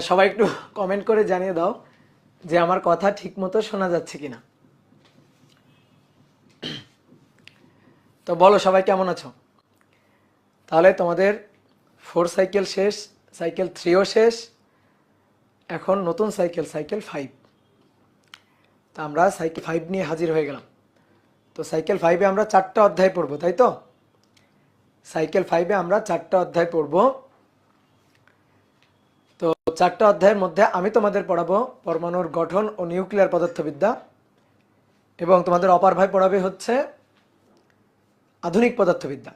সবাই একটু কমেন্ট করে জানিয়ে দাও যে আমার কথা ঠিকমতো শোনা যাচ্ছে কিনা। তো বলো সবাই কেমন আছো। তাহলে তোমাদের 4 সাইকেল শেষ, সাইকেল 3ও শেষ, এখন নতুন সাইকেল, সাইকেল 5। তা আমরা সাইকেল 5 নিয়ে হাজির হয়ে গেলাম। তো সাইকেল 5-এ আমরা 4টা অধ্যায় পড়বো, তাই তো? সাইকেল 5-এ আমরা 4টা অধ্যায় পড়বো। তো 4টা অধ্যায়ের মধ্যে আমি তোমাদের পড়াবো পরমাণুর গঠন ও নিউক্লিয়ার পদার্থবিদ্যা, এবং তোমাদের অপার ভাই পড়াবে হচ্ছে আধুনিক পদার্থবিদ্যা।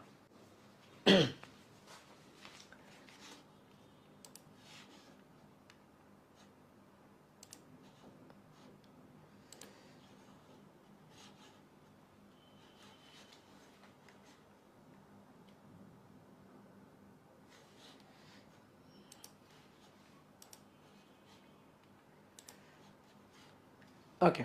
ওকে,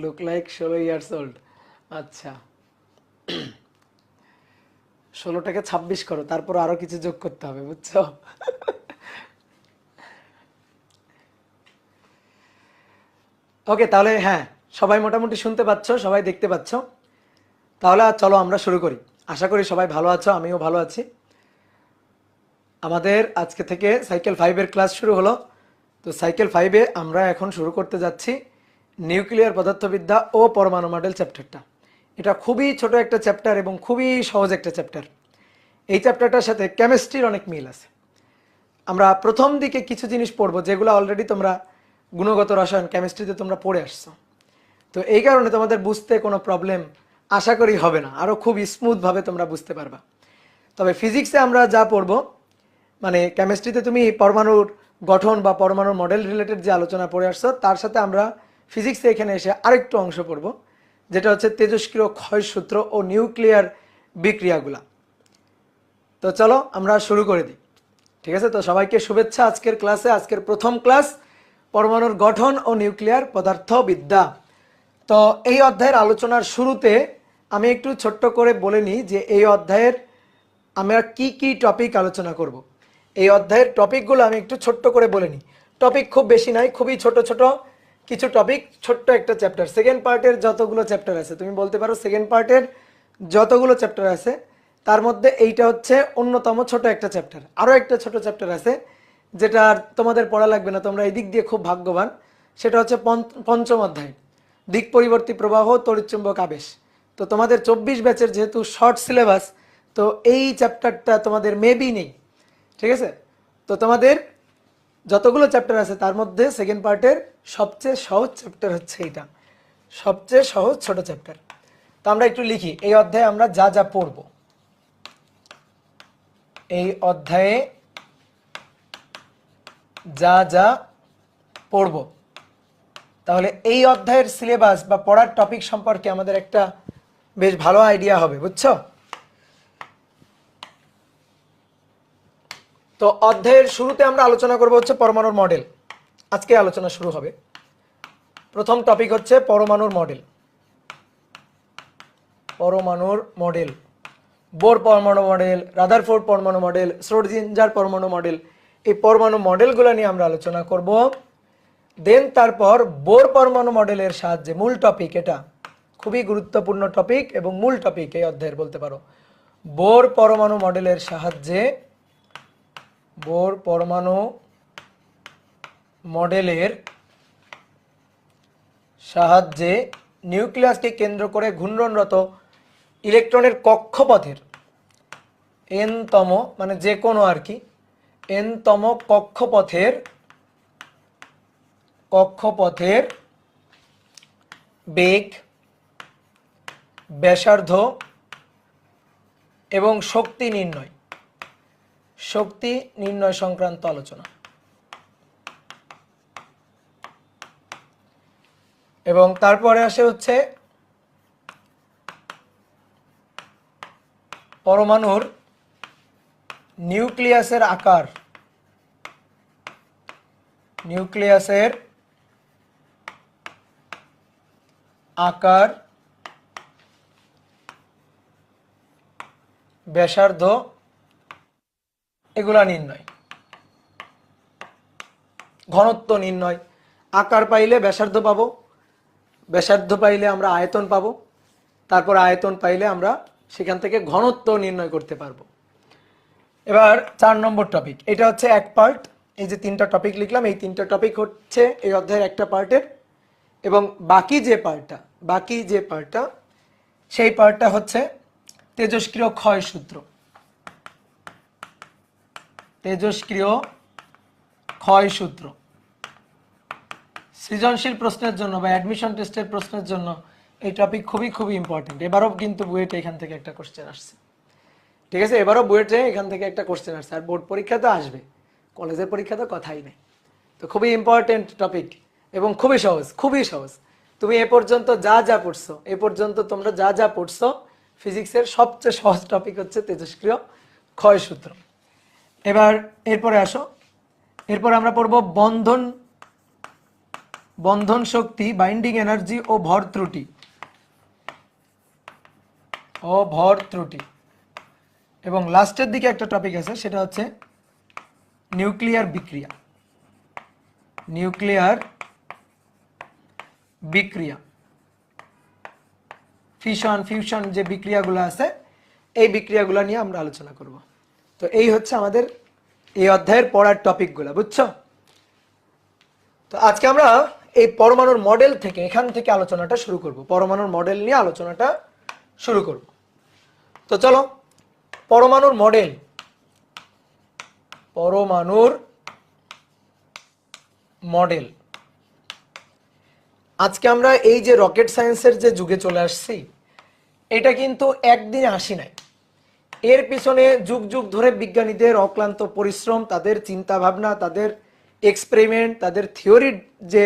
লুক লাইক 16 ইয়ার্স ওল্ড। আচ্ছা, 16টাকে 26 করো, তারপর আরো কিছু যোগ করতে হবে, বুঝছো? ওকে, তাহলে হ্যাঁ, সবাই মোটামুটি শুনতে পাচ্ছ, সবাই দেখতে পাচ্ছ। তাহলে চলো আমরা শুরু করি। আশা করি সবাই ভালো আছো, আমিও ভালো আছি। আমাদের আজকে থেকে সাইকেল 5-এর ক্লাস শুরু হলো। তো সাইকেল 5-এ আমরা এখন শুরু করতে যাচ্ছি নিউক্লিয়ার পদার্থবিদ্যা ও পরমাণু মডেল চ্যাপ্টারটা। এটা খুবই ছোট একটা চ্যাপ্টার এবং খুবই সহজ একটা চ্যাপ্টার। এই চ্যাপ্টারটার সাথে কেমিস্ট্রির অনেক মিল আছে। আমরা প্রথম দিকে কিছু জিনিস পড়বো যেগুলো অলরেডি তোমরা গুণগত রসায়ন কেমিস্ট্রিতে তোমরা পড়ে আসছো। তো এই কারণে তোমাদের বুঝতে কোনো প্রবলেম আশা করি হবে না, আরও খুব স্মুথভাবে তোমরা বুঝতে পারবা। তবে ফিজিক্সে আমরা যা পড়বো, মানে কেমিস্ট্রিতে তুমি পরমাণুর গঠন বা পরমাণুর মডেল রিলেটেড যে আলোচনা পড়ে আসছো, তার সাথে আমরা ফিজিক্সে এখানে এসে আরেকটু অংশ পড়বো, যেটা হচ্ছে তেজস্ক্রিয় ক্ষয়সূত্র ও নিউক্লিয়ার বিক্রিয়াগুলা। তো চলো আমরা শুরু করে দিই, ঠিক আছে? তো সবাইকে শুভেচ্ছা আজকের ক্লাসে। আজকের প্রথম ক্লাস পরমাণুর গঠন ও নিউক্লিয়ার পদার্থবিদ্যা। তো এই অধ্যায়ের আলোচনার শুরুতে আমি একটু ছোট্ট করে বলে নিই যে এই অধ্যায়ের আমরা কি কি টপিক আলোচনা করব। এই অধ্যায়ের টপিকগুলো আমি একটু ছোট্ট করে বলে নিই। টপিক খুব বেশি নাই, খুবই ছোট ছোট কিছু টপিক, ছোট্ট একটা চ্যাপ্টার। সেকেন্ড পার্টের যতগুলো চ্যাপ্টার আছে, তুমি বলতে পারো সেকেন্ড পার্টের যতগুলো চ্যাপ্টার আছে তার মধ্যে এইটা হচ্ছে অন্যতম ছোট একটা চ্যাপ্টার। আরও একটা ছোট চ্যাপ্টার আছে যেটা তোমাদের পড়া লাগবে না, তোমরা এই দিক দিয়ে খুব ভাগ্যবান। সেটা হচ্ছে পঞ্চম অধ্যায়, দিক পরিবর্তী প্রবাহ তড়িৎচুম্বক আবেশ। তো তোমাদের 24 ব্যাচের যেহেতু শর্ট সিলেবাস, তো এই চ্যাপ্টারটা তোমাদের মেবি নেই, ঠিক আছে? তো তোমাদের যতগুলো চ্যাপ্টার আছে তার মধ্যে সেকেন্ড পার্টের সবচেয়ে সহজ চ্যাপ্টার হচ্ছে এইটা, সবচেয়ে সহজ ছোট চ্যাপ্টার। তো আমরা একটু লিখি এই অধ্যায়ে আমরা যা যা পড়ব। এই অধ্যায়ে যা যা পড়ব, তাহলে এই অধ্যায়ের সিলেবাস বা পড়ার টপিক সম্পর্কে আমাদের একটা বেশ ভালো আইডিয়া হবে, বুঝছো? তো অধ্যায়ের শুরুতে আমরা আলোচনা করব হচ্ছে পরমাণুর মডেল। আজকে আলোচনা শুরু হবে। প্রথম টপিক হচ্ছে পরমাণুর মডেল। পরমাণুর মডেল, বোর পরমাণু মডেল, রাদারফোর্ড পরমাণু মডেল, শ্রোডিঞ্জার পরমাণু মডেল, এই পরমাণু মডেলগুলো নিয়ে আমরা আলোচনা করব। দেন তারপর বোর পরমাণু মডেলের সাহায্যে, মূল টপিক, এটা খুবই গুরুত্বপূর্ণ টপিক এবং মূল টপিক এই অধ্যায়ের বলতে পারো। বোর পরমাণু মডেলের সাহায্যে, বোর পরমাণু মডেলের সাহায্যে নিউক্লিয়াসকে কেন্দ্র করে ঘূর্ণনরত ইলেকট্রনের কক্ষপথের এনতম, মানে যে কোনো আর কি, এনতম কক্ষপথের বেগ, ব্যাসার্ধ এবং শক্তি নির্ণয়, শক্তি নির্ণয় সংক্রান্ত আলোচনা। এবং তারপরে আসে হচ্ছে পরমাণুর নিউক্লিয়াসের আকার, নিউক্লিয়াসের আকার, ব্যাসার্ধ, এগুলা নির্ণয়, ঘনত্ব নির্ণয়। আকার পাইলে ব্যাসার্ধ পাবো, ব্যাসার্ধ পাইলে আমরা আয়তন পাবো, তারপর আয়তন পাইলে আমরা সেখান থেকে ঘনত্ব নির্ণয় করতে পারবো। এবার 4 নম্বর টপিক, এটা হচ্ছে এক পার্ট। এই যে 3টা টপিক লিখলাম, এই 3টা টপিক হচ্ছে এই অধ্যায়ের একটা পার্টের। এবং বাকি যে পার্টটা সেই পার্টটা হচ্ছে তেজস্ক্রিয় ক্ষয় সূত্র। তেজস্ক্রিয় ক্ষয় সূত্র সৃজনশীল প্রশ্নের জন্য বা অ্যাডমিশন টেস্টের প্রশ্নের জন্য এই টপিক খুবই খুবই ইম্পর্টেন্ট। এবারও কিন্তু বুয়েটে এখান থেকে একটা কোশ্চেন আসছে, ঠিক আছে? এবারও বুয়েটে এখান থেকে একটা কোশ্চেন আসছে, আর বোর্ড পরীক্ষা তো আসবে, কলেজের পরীক্ষা তো কথাই নেই। তো খুবই ইম্পর্টেন্ট টপিক এবং খুবই সহজ, খুবই সহজ। তুমি এ পর্যন্ত যা পড়ছো, তোমরা যা পড়ছো, ফিজিক্সের সবচেয়ে সহজ টপিক হচ্ছে তেজস্ক্রিয় ক্ষয় সূত্র। এবার এরপরে আসো, এরপর আমরা পড়বো বন্ধন শক্তি, বাইন্ডিং এনার্জি ও ভর ত্রুটি, এবং লাস্টের দিকে একটা টপিক আছে, সেটা হচ্ছে নিউক্লিয়ার বিক্রিয়া, ফিউশন যে বিক্রিয়াগুলো আছে, এই বিক্রিয়াগুলো নিয়ে আমরা আলোচনা করব। তো এই হচ্ছে আমাদের এই অধ্যায়ের পড়ার টপিকগুলো, বুঝছো? তো আজকে আমরা এই পরমাণুর মডেল থেকে, এখান থেকে আলোচনাটা শুরু করব, পরমাণুর মডেল নিয়ে আলোচনাটা শুরু করব। তো চলো, পরমাণুর মডেল। আজকে আমরা এই যে রকেট সায়েন্সের যে যুগে চলে আসছি, এটা কিন্তু একদিনে আসি নাই। এর পিছনে যুগ যুগ ধরে বিজ্ঞানীদের অক্লান্ত পরিশ্রম, তাদের চিন্তা ভাবনা, তাদের এক্সপেরিমেন্ট, তাদের থিওরির যে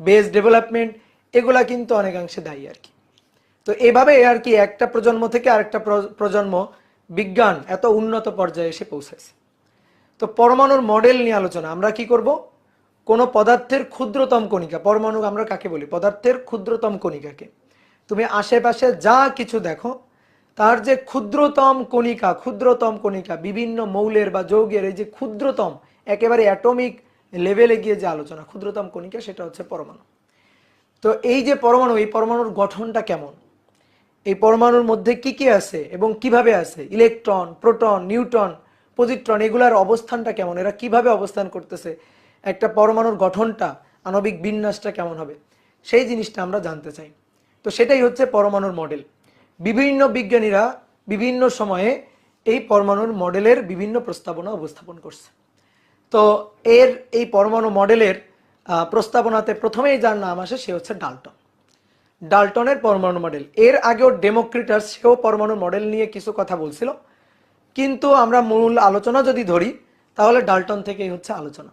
বেস ডেভেলপমেন্ট, এগুলা কিন্তু অনেকাংশে দায়ী আর কি। তো এভাবে আর কি একটা প্রজন্ম থেকে আরেকটা প্রজন্ম বিজ্ঞান এত উন্নত পর্যায়ে এসে পৌঁছেছে। তো পরমাণুর মডেল নিয়ে আলোচনা। আমরা কি করব? কোনো পদার্থের ক্ষুদ্রতম কণিকা, পরমাণু আমরা কাকে বলি? পদার্থের ক্ষুদ্রতম কণিকাকে। তুমি আশেপাশে যা কিছু দেখো, তার যে ক্ষুদ্রতম কণিকা, বিভিন্ন মৌলের বা যৌগের এই যে ক্ষুদ্রতম, একেবারে অ্যাটমিক লেভেলে গিয়ে যে আলোচনা, ক্ষুদ্রতম কণিকা, সেটা হচ্ছে পরমাণু। তো এই যে পরমাণু, এই পরমাণুর গঠনটা কেমন, এই পরমাণুর মধ্যে কি কি আছে এবং কিভাবে আছে, ইলেকট্রন, প্রোটন, নিউট্রন, পজিট্রন, এগুলার অবস্থানটা কেমন, এরা কিভাবে অবস্থান করতেছে, একটা পরমাণুর গঠনটা, আণবিক বিন্যাসটা কেমন হবে, সেই জিনিসটা আমরা জানতে চাই। তো সেটাই হচ্ছে পরমাণুর মডেল। বিভিন্ন বিজ্ঞানীরা বিভিন্ন সময়ে এই পরমাণুর মডেলের বিভিন্ন প্রস্তাবনা উপস্থাপন করছে। তো এই পরমাণু মডেলের প্রস্তাবনাতে প্রথমেই যার নাম আসে, সে হচ্ছে ডাল্টনের পরমাণু মডেল। এর আগেও ডেমোক্রিটাস, সেও পরমাণু মডেল নিয়ে কিছু কথা বলছিল, কিন্তু আমরা মূল আলোচনা যদি ধরি তাহলে ডাল্টন থেকেই হচ্ছে আলোচনা।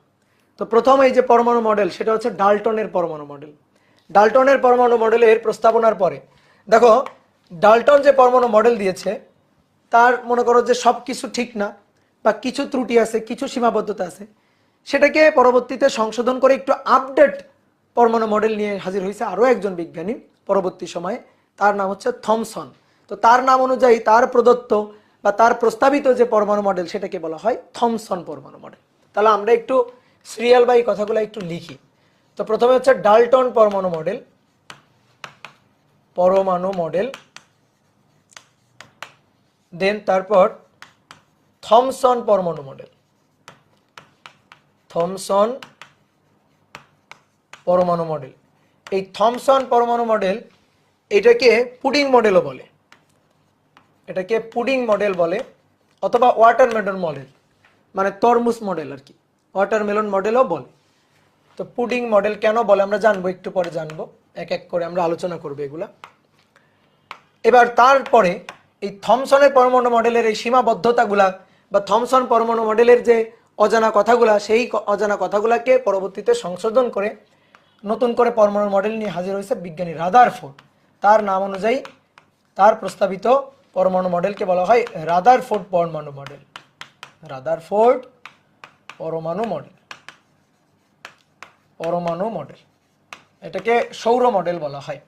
তো প্রথম এই যে পরমাণু মডেল, সেটা হচ্ছে ডাল্টনের পরমাণু মডেল। ডাল্টনের পরমাণু মডেলের প্রস্তাবনার পরে দেখো, ডাল্টন যে পরমাণু মডেল দিয়েছে, তার মনে করো যে সব কিছু ঠিক না, বা কিছু ত্রুটি আছে, কিছু সীমাবদ্ধতা আছে, সেটাকে পরবর্তীতে সংশোধন করে একটু আপডেট পরমাণু মডেল নিয়ে হাজির হয়েছে আরও একজন বিজ্ঞানী পরবর্তী সময়ে, তার নাম হচ্ছে থমসন। তো তার নাম অনুযায়ী তার প্রদত্ত বা তার প্রস্তাবিত যে পরমাণু মডেল, সেটাকে বলা হয় থমসন পরমাণু মডেল। তাহলে আমরা একটু সিরিয়াল বাই কথাগুলো একটু লিখি। তো প্রথমে হচ্ছে ডাল্টন পরমাণু মডেল, দেন তারপর থমসন পরমাণু মডেল, এই থমসন পরমাণু মডেল, এটাকে পুডিং মডেলও বলে, অথবা ওয়াটারমেলন মডেল, মানে তরমুজ মডেল আর কি, ওয়াটারমেলন মডেলও বলে। তো পুডিং মডেল কেন বলে আমরা জানবো, একটু পরে জানবো, এক এক করে আমরা আলোচনা করবো এগুলা। এবার তারপরে এই থমসনের পরমাণু মডেলের এই সীমাবদ্ধতাগুলা বা থমসন পরমাণু মডেলের যে অজানা কথাগুলা, সেই অজানা কথাগুলাকে পরবর্তীতে সংশোধন করে নতুন করে পরমাণু মডেল নিয়ে হাজির হয়েছে বিজ্ঞানী রাদারফোর্ড। তার নাম অনুযায়ী তার প্রস্তাবিত পরমাণু মডেলকে বলা হয় রাদারফোর্ড পরমাণু মডেল। রাদারফোর্ড পরমাণু মডেল, পরমাণু মডেল, এটাকে সৌর মডেল বলা হয়।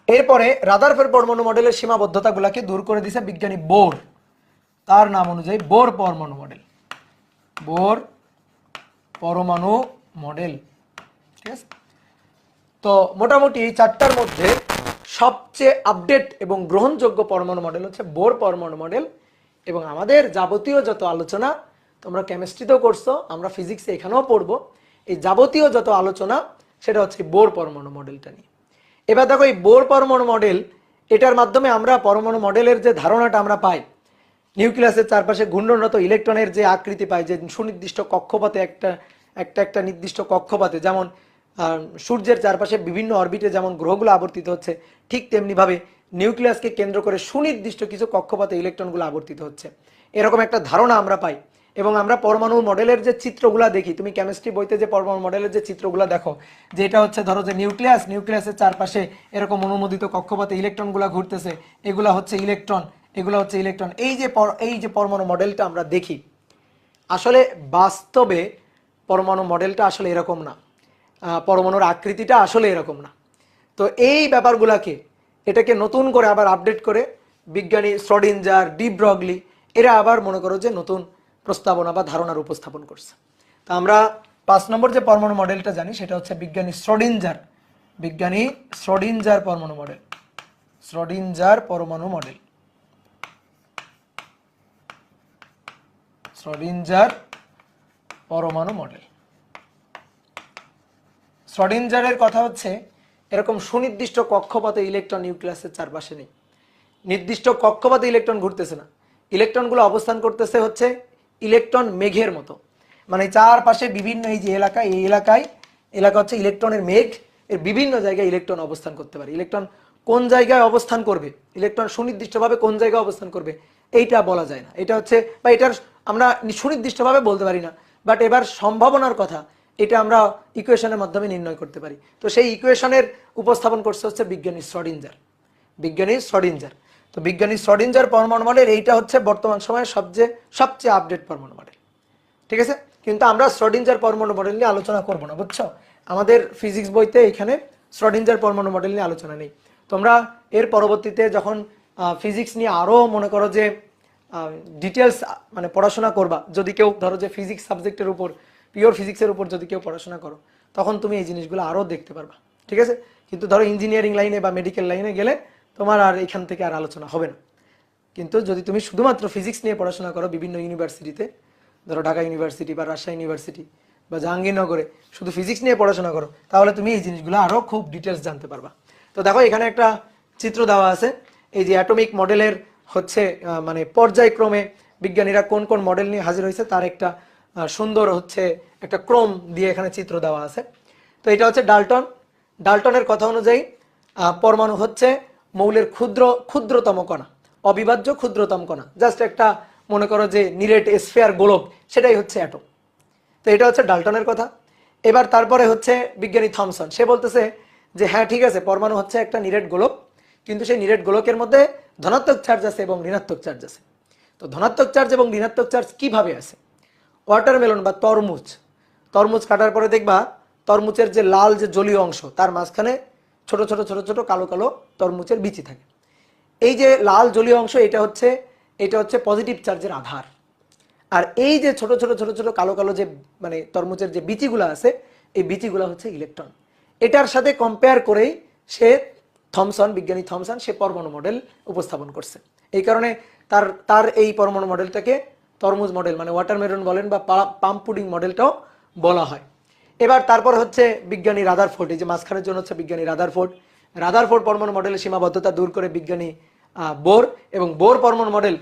এরপরে রাদারফোর্ড পরমাণু মডেলের সীমাবদ্ধতাগুলোকে দূর করে দিয়েছে বিজ্ঞানী বোর। তার নাম অনুযায়ী বোর পরমাণু মডেল, বোর পরমাণু মডেল। ঠিক আছে, তো মোটামুটি এই চারটার মধ্যে সবচেয়ে আপডেট এবং গ্রহণযোগ্য পরমাণু মডেল হচ্ছে বোর পরমাণু মডেল। এবং আমাদের যাবতীয় যত আলোচনা, তোমরা কেমিস্ট্রিতেও করছো, আমরা ফিজিক্সে এখানেও পড়বো, এই যাবতীয় যত আলোচনা সেটা হচ্ছে বোর পরমাণু মডেলটা নিয়ে। এবার দেখো এই বোর পরমাণু মডেল, এটার মাধ্যমে আমরা পরমাণু মডেলের যে ধারণাটা আমরা পাই, নিউক্লিয়াসের চারপাশে ঘূর্ণনরত ইলেকট্রনের যে আকৃতি পাই, যে সুনির্দিষ্ট কক্ষপথে একটা নির্দিষ্ট কক্ষপথে, যেমন সূর্যের চারপাশে বিভিন্ন অরবিটে যেমন গ্রহগুলো আবর্তিত হচ্ছে, ঠিক তেমনিভাবে নিউক্লিয়াসকে কেন্দ্র করে সুনির্দিষ্ট কিছু কক্ষপথে ইলেকট্রনগুলো আবর্তিত হচ্ছে, এরকম একটা ধারণা আমরা পাই। এবং আমরা পরমাণু মডেলের যে চিত্রগুলো দেখি, তুমি কেমিস্ট্রি বইতে যে পরমাণু মডেলের যে চিত্রগুলো দেখো, যে এটা হচ্ছে ধরো যে নিউক্লিয়াসের চারপাশে এরকম অনুমোদিত কক্ষপথে ইলেকট্রনগুলো ঘুরতেছে, এগুলা হচ্ছে ইলেকট্রন, এগুলো হচ্ছে ইলেকট্রন। এই যে পরমাণু মডেলটা আমরা দেখি, আসলে বাস্তবে পরমাণু মডেলটা আসলে এরকম না, পরমাণুর আকৃতিটা আসলে এরকম না। তো এই ব্যাপারগুলাকে, এটাকে নতুন করে আবার আপডেট করে বিজ্ঞানী শ্রোডিঞ্জার, ডি ব্রগলি এরা আবার মনে করো যে নতুন প্রস্তাবনা বা ধারণার উপস্থাপন করছে। তা আমরা 5 নম্বর যে পরমাণু মডেলটা জানি সেটা হচ্ছে বিজ্ঞানী শ্রোডিঞ্জার পরমাণু মডেল, শ্রোডিঞ্জার পরমাণু মডেল, শ্রোডিঞ্জার পরমাণু মডেল। শ্রোডিঞ্জারের কথা হচ্ছে এরকম সুনির্দিষ্ট কক্ষপথে ইলেকট্রন নিউক্লিয়াসের চারপাশে নেই, নির্দিষ্ট কক্ষপথে ইলেকট্রন ঘুরতেছে না, ইলেকট্রনগুলো অবস্থান করতেছে হচ্ছে ইলেকট্রন মেঘের মতো, মানে চারপাশে বিভিন্ন এই যে এলাকা, এই এলাকা হচ্ছে ইলেকট্রনের মেঘ, এর বিভিন্ন জায়গায় ইলেকট্রন অবস্থান করতে পারে। ইলেকট্রন কোন জায়গায় অবস্থান করবে, ইলেকট্রন সুনির্দিষ্টভাবে কোন জায়গায় অবস্থান করবে এইটা বলা যায় না, এটা হচ্ছে, বা এটার আমরা সুনির্দিষ্টভাবে বলতে পারি না, বাট এবার সম্ভাবনার কথা এটা আমরা ইকুয়েশনের মাধ্যমে নির্ণয় করতে পারি। তো সেই ইকুয়েশনের উপস্থাপন করছে হচ্ছে বিজ্ঞানী শ্রোডিঞ্জার। তো বিজ্ঞানী শ্রোডিঞ্জার পরমাণু মডেল এইটা হচ্ছে বর্তমান সময়ে সবচেয়ে আপডেট পরমাণু মডেল। ঠিক আছে, কিন্তু আমরা শ্রোডিঞ্জার পরমাণু মডেল নিয়ে আলোচনা করব না, বুঝছো? আমাদের ফিজিক্স বইতে এখানে শ্রোডিঞ্জার পরমাণু মডেল নিয়ে আলোচনা নেই। তোমরা এর পরবর্তীতে যখন ফিজিক্স নিয়ে আরো মনে করো যে ডিটেলস মানে পড়াশোনা করবা, যদি কেউ ধরো যে ফিজিক্স সাবজেক্টের উপর, পিওর ফিজিক্সের উপর যদি কেউ পড়াশোনা করো, তখন তুমি এই জিনিসগুলো আরো দেখতে পারবা। ঠিক আছে, কিন্তু ধরো ইঞ্জিনিয়ারিং লাইনে বা মেডিকেল লাইনে গেলে তোমার আর এখান থেকে আর আলোচনা হবে না। কিন্তু যদি তুমি শুধুমাত্র ফিজিক্স নিয়ে পড়াশোনা করো বিভিন্ন ইউনিভার্সিটিতে, ধরো ঢাকা ইউনিভার্সিটি বা রাজশাহী ইউনিভার্সিটি বা জাহাঙ্গীরনগরে শুধু ফিজিক্স নিয়ে পড়াশোনা করো, তাহলে তুমি এই জিনিসগুলো আরো খুব ডিটেলস জানতে পারবা। তো দেখো এখানে একটা চিত্র দেওয়া আছে, এই যে অ্যাটমিক মডেলের হচ্ছে মানে পর্যায়ক্রমে বিজ্ঞানীরা কোন কোন মডেল নিয়ে হাজির হয়েছে তার একটা সুন্দর হচ্ছে একটা ক্রম দিয়ে এখানে চিত্র দেওয়া আছে। তো এটা হচ্ছে ডাল্টনের কথা অনুযায়ী পরমাণু হচ্ছে মৌলের ক্ষুদ্রতম কণা, অবিভাজ্য ক্ষুদ্রতম কণা, জাস্ট একটা মনে করো যে নিরেট স্ফিয়ার গোলক, সেটাই হচ্ছে অ্যাটম। তো এটা হচ্ছে ডাল্টনের কথা। এবার তারপরে হচ্ছে বিজ্ঞানী থমসন, সে বলতেছে যে হ্যাঁ ঠিক আছে, পরমাণু হচ্ছে একটা নিরেট গোলক, কিন্তু সেই নিরেট গোলকের মধ্যে ধনাত্মক চার্জ আছে এবং ঋণাত্মক চার্জ আছে। তো ধনাত্মক চার্জ এবং ঋণাত্মক চার্জ কিভাবে আছে? ওয়াটারমেলন বা তরমুজ কাটার পরে দেখবা তরমুজের যে লাল যে জলীয় অংশ, তার মাঝখানে ছোট ছোট ছোট ছোট কালো কালো তরমুজের বিচি থাকে। এই যে লাল জলীয় অংশ, এটা হচ্ছে পজিটিভ চার্জের আধার। আর এই যে ছোট ছোট ছোট ছোট কালো কালো যে মানে তরমুজের যে বিচিগুলো আছে, এই বিচিগুলো হচ্ছে ইলেকট্রন। এটার সাথে কম্পেয়ার করেই বিজ্ঞানী থমসন সে পরমাণু মডেল উপস্থাপন করছে। এই কারণে তার এই পরমাণু মডেলটাকে তরমুজ মডেল মানে ওয়াটারমেলন বলেন বা পাম পুডিং মডেলটাও বলা হয়। এবার তারপর হচ্ছে বিজ্ঞানী রাদারফোর্ড, এই যে মাঝখানের জন্য হচ্ছে বিজ্ঞানী রাদারফোর্ড পরমাণু মডেলের সীমাবদ্ধতা দূর করে বিজ্ঞানী বোর, এবং বোর পরমাণু মডেল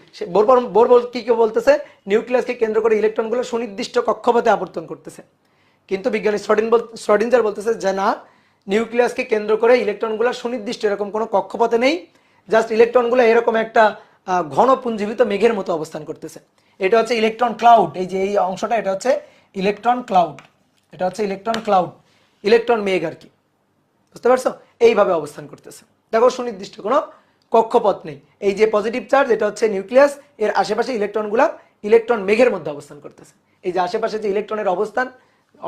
বোর কি বলতেছে, নিউক্লিয়াসকে কেন্দ্র করে ইলেকট্রনগুলো সুনির্দিষ্ট কক্ষপথে আবর্তন করতেছে। কিন্তু বিজ্ঞানী শ্রোডিঞ্জার বলতেছে যে না, নিউক্লিয়াসকে কেন্দ্র করে ইলেকট্রনগুলো সুনির্দিষ্ট এরকম কোনো কক্ষপথে নেই, জাস্ট ইলেকট্রনগুলো এরকম একটা ঘন পুঞ্জীভূত মেঘের মতো অবস্থান করতেছে। এটা হচ্ছে ইলেকট্রন ক্লাউড, এই যে এই অংশটা এটা হচ্ছে ইলেকট্রন ক্লাউড, এটা হচ্ছে ইলেকট্রন ক্লাউড, ইলেকট্রন মেঘ আর কি, বুঝতে পারছো? এইভাবে অবস্থান করতেছে। দেখো সুনির্দিষ্ট কোনো কক্ষপথ নেই। এই যে পজিটিভ চার্জ এটা হচ্ছে নিউক্লিয়াস, এর আশেপাশে ইলেকট্রনগুলা ইলেকট্রন মেঘের মধ্যে অবস্থান করতেছে। এই যে আশেপাশে যে ইলেকট্রনের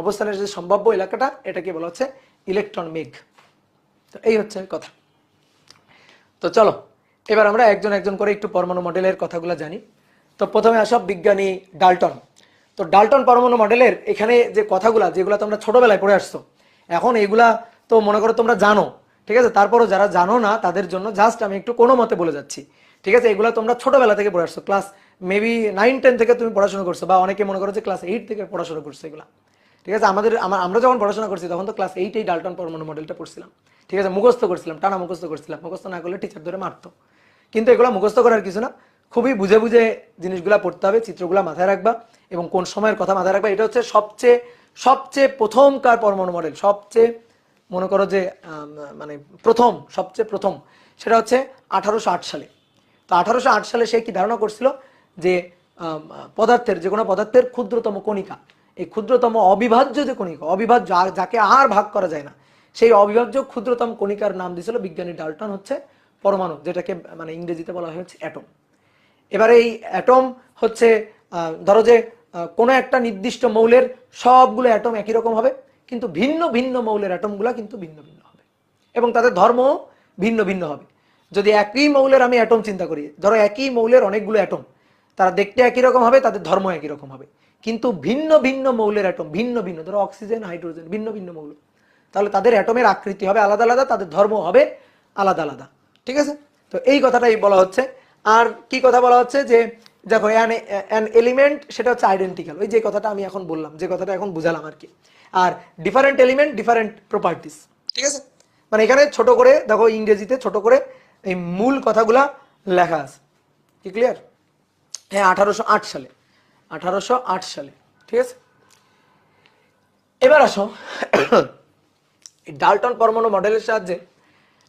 অবস্থানের যে সম্ভাব্য এলাকাটা, এটাকে বলা হচ্ছে ইলেকট্রন মেঘ। তো এই হচ্ছে কথা। তো চলো এবার আমরা একজন একজন করে একটু পরমাণু মডেলের কথাগুলো জানি। তো প্রথমে আসব বিজ্ঞানী ডাল্টন। তো ডাল্টন পরমাণু মডেলের এখানে যে কথাগুলা যেগুলো তোমরা ছোটবেলায় পড়ে আসছো, এখন এগুলা তো মনে করো তোমরা জানো, ঠিক আছে? তারপরও যারা জানো না তাদের জন্য জাস্ট আমি একটু কোনো মতে বলে যাচ্ছি, ঠিক আছে? এগুলো তোমরা ছোটবেলা থেকে পড়ে আসছো, ক্লাস মেবি 9-10 থেকে তুমি পড়াশোনা করছো, বা অনেকে মনে করো যে ক্লাস 8 থেকে পড়াশোনা করছো এগুলা, ঠিক আছে? আমরা যখন পড়াশোনা করছি তখন তো ক্লাস 8-এই ডাল্টন পরমাণু মডেলটা পড়ছিলাম, ঠিক আছে? মুখস্থ করছিলাম, টানা মুখস্থ করছিলাম, মুখস্থ না করলে টিচার ধরে মারতো। কিন্তু এগুলো মুখস্থ করার কিছু না, খুবই বুঝে বুঝে জিনিসগুলা পড়তে হবে, চিত্রগুলা মাথায় রাখবা এবং কোন সময়ের কথা মাথায় রাখবা। এটা হচ্ছে সবচেয়ে সবচেয়ে প্রথমকার পরমাণু মডেল, সবচেয়ে মনে করো যে মানে সবচেয়ে প্রথম সেটা হচ্ছে 1808 সালে। তো 1808 সালে সে কি ধারণা করছিল যে পদার্থের, যে কোনো পদার্থের ক্ষুদ্রতম কণিকা, এই ক্ষুদ্রতম অবিভাজ্য যে কণিকা, অবিভাজ্য যাকে আর ভাগ করা যায় না, সেই অবিভাজ্য ক্ষুদ্রতম কণিকার নাম দিয়েছিল বিজ্ঞানী ডাল্টন হচ্ছে পরমাণু, যেটাকে মানে ইংরেজিতে বলা হয়েছে অ্যাটম। এবার এই অ্যাটম হচ্ছে ধরো যে কোনো একটা নির্দিষ্ট মৌলের সবগুলো অ্যাটম একই রকম হবে, কিন্তু ভিন্ন ভিন্ন মৌলের অ্যাটমগুলো কিন্তু ভিন্ন ভিন্ন হবে এবং তাদের ধর্ম ভিন্ন ভিন্ন হবে। যদি একই মৌলের আমি অ্যাটম চিন্তা করি, ধরো একই মৌলের অনেকগুলো অ্যাটম, তারা দেখতে একই রকম হবে, তাদের ধর্ম একই রকম হবে, কিন্তু ভিন্ন ভিন্ন মৌলের অ্যাটম ভিন্ন ভিন্ন, ধরো অক্সিজেন হাইড্রোজেন ভিন্ন ভিন্ন মৌল, তাহলে তাদের অ্যাটমের আকৃতি হবে আলাদা আলাদা, তাদের ধর্ম হবে আলাদা আলাদা, ঠিক আছে? তো এই কথাটাই বলা হচ্ছে। আর কি কথা বলা হচ্ছে যে দেখো অ্যান এলিমেন্ট সেটা হচ্ছে আইডেন্টিক্যাল, ওই যে কথাটা আমি এখন বললাম, যে কথাটা এখন বুঝালাম আর কি। আর ডিফারেন্ট এলিমেন্ট ডিফারেন্ট প্রপার্টিস, ঠিক আছে? মানে এখানে ছোট করে দেখো ইংরেজিতে ছোট করে এই মূল কথাগুলা লেখা আছে, কি ক্লিয়ার? হ্যাঁ 1808 সালে, 1808 সালে, ঠিক আছে? এবার আসো ডাল্টন পরমাণু মডেলের সাহায্যে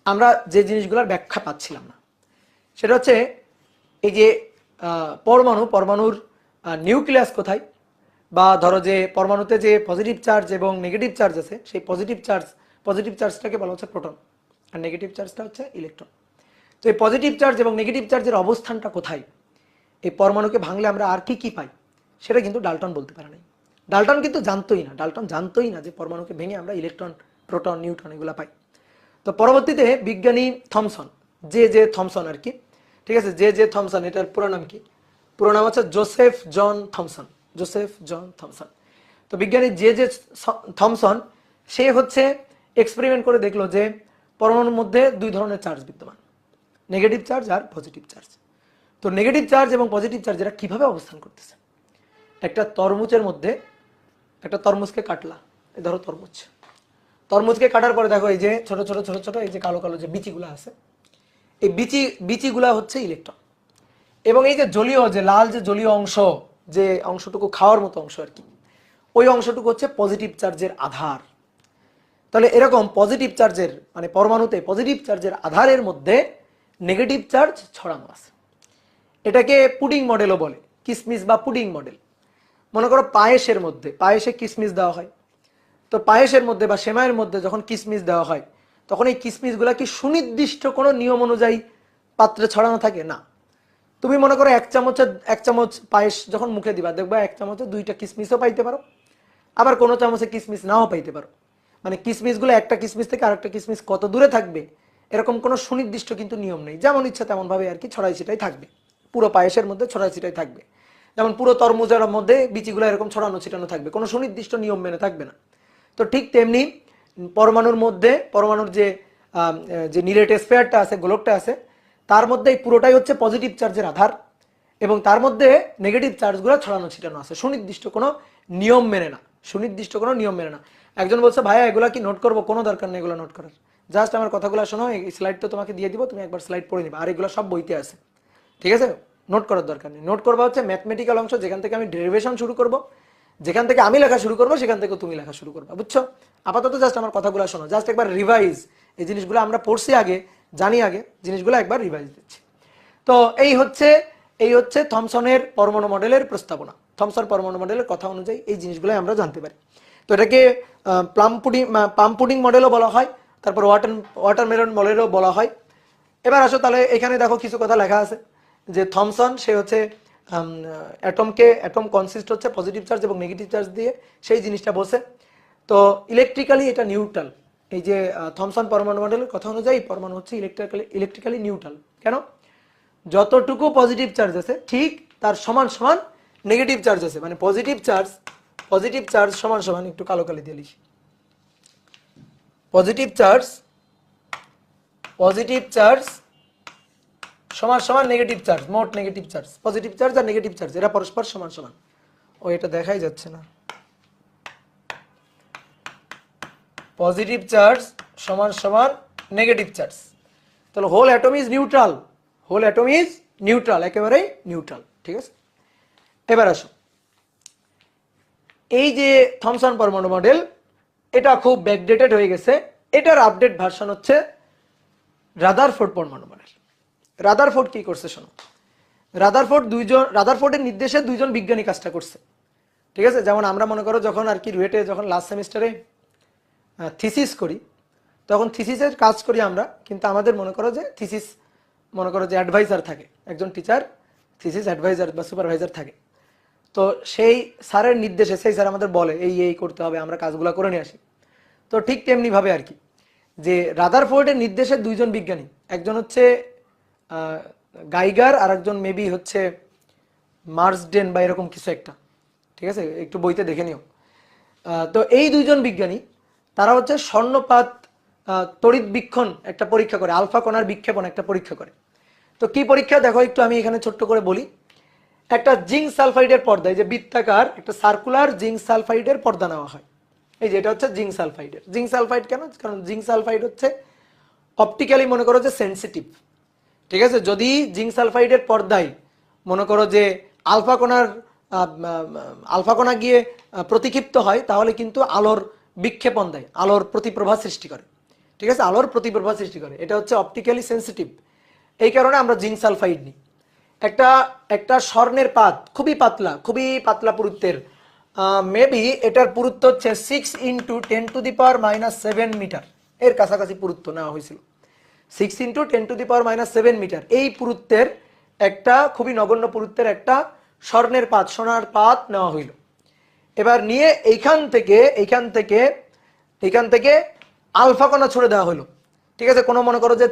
আমরা যে জিনিসগুলোর ব্যাখ্যা পাচ্ছিলাম না, সেটা হচ্ছে এই যে পরমাণুর নিউক্লিয়াস কোথায়, বা ধরো যে পরমাণুতে যে পজিটিভ চার্জ এবং নেগেটিভ চার্জ আছে, সেই পজিটিভ চার্জটাকে বলা হচ্ছে প্রোটন, আর নেগেটিভ চার্জটা হচ্ছে ইলেকট্রন। তো এই পজিটিভ চার্জ এবং নেগেটিভ চার্জের অবস্থানটা কোথায়, এই পরমাণুকে ভাঙলে আমরা আর কি কি পাই, সেটা কিন্তু ডাল্টন বলতে পারে নাই। ডাল্টন কিন্তু জানতোই না যে পরমাণুকে ভেঙে আমরা ইলেকট্রন, প্রোটন, নিউট্রন এগুলো পাই। তো পরবর্তীতে বিজ্ঞানী থমসন, জে থমসন আর কি, ঠিক আছে? জে থমসন, এটার পুরো নাম কি? পুরো নাম হচ্ছে জোসেফ জন থমসন। তো বিজ্ঞানী জে থমসন সে হচ্ছে এক্সপেরিমেন্ট করে দেখলো যে পরমাণুর মধ্যে দুই ধরনের চার্জ বিদ্যমান, নেগেটিভ চার্জ আর পজিটিভ চার্জ। তো নেগেটিভ চার্জ এবং পজিটিভ চার্জ এরা কিভাবে অবস্থান করতেছে। একটা তরমুজের মধ্যে, একটা তরমুজকে কাটলা, এই ধরো তরমুজকে কাটার পরে দেখো এই যে ছোট ছোট ছোট ছোট এই যে কালো কালো যে বিচিগুলো আছে, এই বিচিগুলা হচ্ছে ইলেকট্রন, এবং এই যে জলীয়, যে লাল যে জলীয় অংশ, যে অংশটুকু খাওয়ার মতো অংশ আর কি, ওই অংশটুকু হচ্ছে পজিটিভ চার্জের আধার। তাহলে এরকম পজিটিভ চার্জের মানে পরমাণুতে পজিটিভ চার্জের আধারের মধ্যে নেগেটিভ চার্জ ছড়ানো আছে। এটাকে পুডিং মডেলও বলে, কিসমিস বা পুডিং মডেল। মনে করো পায়েসে কিসমিস দেওয়া হয়, তো পায়েসের মধ্যে বা সেমাইয়ের মধ্যে যখন কিসমিস দেওয়া হয়, তখন এই কিসমিসগুলা কি সুনির্দিষ্ট কোনো নিয়ম অনুযায়ী পাত্রে ছড়ানো থাকে না। তুমি মনে করো এক চামচ পায়েস যখন মুখে দিবা, দেখবা এক চামচে 2টা কিসমিসও পাইতে পারো, আবার কোনো চামচে কিসমিস নাও পাইতে পারো। মানে কিসমিসগুলো একটা কিসমিস থেকে আরেকটা কিসমিস কত দূরে থাকবে এরকম কোনো সুনির্দিষ্ট কিন্তু নিয়ম নেই, যেমন ইচ্ছা তেমন ভাবে আর কি ছড়াই ছিটাই থাকবে, পুরো পায়েসের মধ্যে ছড়াই ছিটাই থাকবে, যেমন পুরো তরমুজের মধ্যে বিচিগুলো এরকম ছড়ানো ছিটানো থাকবে, কোনো সুনির্দিষ্ট নিয়ম মেনে থাকবে না। তো ঠিক তেমনি পরমাণুর যে নিরেট স্ফিয়ারটা আছে, গোলকটা আছে, তার মধ্যে পুরোটাই হচ্ছে পজিটিভ চার্জের আধার, এবং তার মধ্যে নেগেটিভ চার্জগুলো ছড়ানো ছিটানো আছে, সুনির্দিষ্ট কোনো নিয়ম মেনে না। একজন বলছে ভাইয়া এগুলা কি নোট করবো? কোনো দরকার নেই এগুলো নোট করার, জাস্ট আমার কথাগুলো শোনো, এই স্লাইড তো তোমাকে দিয়ে দিব, তুমি একবার স্লাইড পড়ে নিবা, আর এগুলো সব বইতে আছে, ঠিক আছে? নোট করার দরকার নেই। নোট করবা হচ্ছে ম্যাথমেটিক্যাল অংশ, যেখান থেকে আমি ডেরিভেশন শুরু করব, যেখান থেকে আমি লেখা শুরু করবো সেখান থেকে তুমি লেখা শুরু করবা, বুঝছো? আপাতত জাস্ট আমার কথাগুলো শোনো, জাস্ট একবার রিভাইজ, এই জিনিসগুলো আমরা পড়ছি আগে, জানি আগে, জিনিসগুলো একবার রিভাইজ দিচ্ছি। তো এই হচ্ছে এই হচ্ছে থমসনের পরমাণু মডেলের প্রস্তাবনা। থমসন পরমাণু মডেলের কথা অনুযায়ী এই জিনিসগুলো আমরা জানতে পারি। তো এটাকে পাম পুডিং মডেলও বলা হয়, তারপর ওয়াটারমেলন মডেলও বলা হয়। এবার আসো তাহলে এখানে দেখো কিছু কথা লেখা আছে যে থমসন সে হচ্ছে অ্যাটম কনসিস্ট হচ্ছে পজিটিভ চার্জ এবং নেগেটিভ চার্জ দিয়ে, সেই জিনিসটা বসে। তো ইলেকট্রিক্যালি এটা নিউট্রাল। এই যে থমসন পরমাণু মডেলের কথা অনুযায়ী পরমাণু হচ্ছে ইলেকট্রিক্যালি নিউট্রাল। কেন? যতটুকু পজিটিভ চার্জ আছে ঠিক তার সমান সমান নেগেটিভ চার্জ আছে, মানে পজিটিভ চার্জ সমান সমান, একটু কালো কালি দিয়ে লিখি, পজিটিভ চার্জ সমান সমান নেগেটিভ চার্জ, মোট নেগেটিভ চার্জ, পজিটিভ চার্জ আর নেগেটিভ চার্জ এরা পরস্পর সমান সমান। ও এটা দেখাই যাচ্ছে না। পজিটিভ চার্জ সমান সমান নেগেটিভ চার্জ, তাহলে হোল অ্যাটম ইজ নিউট্রাল, একেবারেই নিউট্রাল। ঠিক আছে, এবার আসো এই যে থমসন পরমাণু মডেল, এটা খুব ব্যাকডেটেড হয়ে গেছে। এটার আপডেট ভার্সন হচ্ছে রাদারফোর্ড পরমাণু মডেল। রাদারফোর্ড কি করছে শোনো। রাদারফোর্ডের নির্দেশে দুইজন বিজ্ঞানী কাজটা করছে। ঠিক আছে, যেমন আমরা মনে করো যখন আর কি রুয়েটে যখন লাস্ট সেমিস্টারে থিসিস করি, তখন থিসিসের কাজ করি আমরা, কিন্তু আমাদের মনে করো যে অ্যাডভাইজার থাকে, একজন টিচার থিসিস অ্যাডভাইজার বা সুপারভাইজার থাকে। তো সেই স্যারের নির্দেশে সেই স্যার আমাদের বলে এই করতে হবে, আমরা কাজগুলো করে নিয়ে আসি। তো ঠিক তেমনিভাবে আর কি, যে রাদারফোর্ডের নির্দেশে দুইজন বিজ্ঞানী, একজন হচ্ছে গাইগার আর একজন মেবি হচ্ছে মার্সডেন বা এরকম কিছু একটা। ঠিক আছে, একটু বইতে দেখে নিও। তো এই দুইজন বিজ্ঞানী তারা হচ্ছে স্বর্ণপাত তড়িৎ বীক্ষণ একটা পরীক্ষা করে, আলফা কণার বিক্ষেপণ একটা পরীক্ষা করে। তো কি পরীক্ষা দেখো একটু আমি এখানে ছোট্ট করে বলি। একটা জিঙ্ক সালফাইডের পর্দা, এই যে বৃত্তাকার একটা সার্কুলার জিঙ্ক সালফাইডের পর্দা নেওয়া হয়। এই যে এটা হচ্ছে জিঙ্ক সালফাইড কেন? কারণ জিঙ্ক সালফাইড হচ্ছে অপটিক্যালি মনে করো যে সেন্সিটিভ। ঠিক আছে, যদি জিঙ্ক সালফাইডের পর্দায় মনে করো যে আলফা কণা গিয়ে প্রতিক্ষিপ্ত হয়, তাহলে কিন্তু আলোর বিক্ষেপণ দেয়, আলোর প্রতিপ্রভা সৃষ্টি করে। ঠিক আছে, আলোর প্রতিপ্রভা সৃষ্টি করে, এটা হচ্ছে অপটিক্যালি সেন্সিটিভ। এই কারণে আমরা জিঙ্ক সালফাইড নিই। একটা স্বর্ণের পাত খুবই পাতলা পুরুত্বের, মেবি এটার পুরুত্ব হচ্ছে 6 × 10⁻⁷ মিটার, এর কাছাকাছি পুরুত্ব নেওয়া হয়েছিল। 6 × 10⁻⁷ মিটার এই পুরুত্বের একটা খুবই নগণ্য পুরুত্বের একটা সোনার পাত নেওয়া হইল। এবার নিয়ে এইখান থেকে আলফা কণা ছুড়ে দেওয়া হলো। ঠিক আছে, কোনো মনে করো যে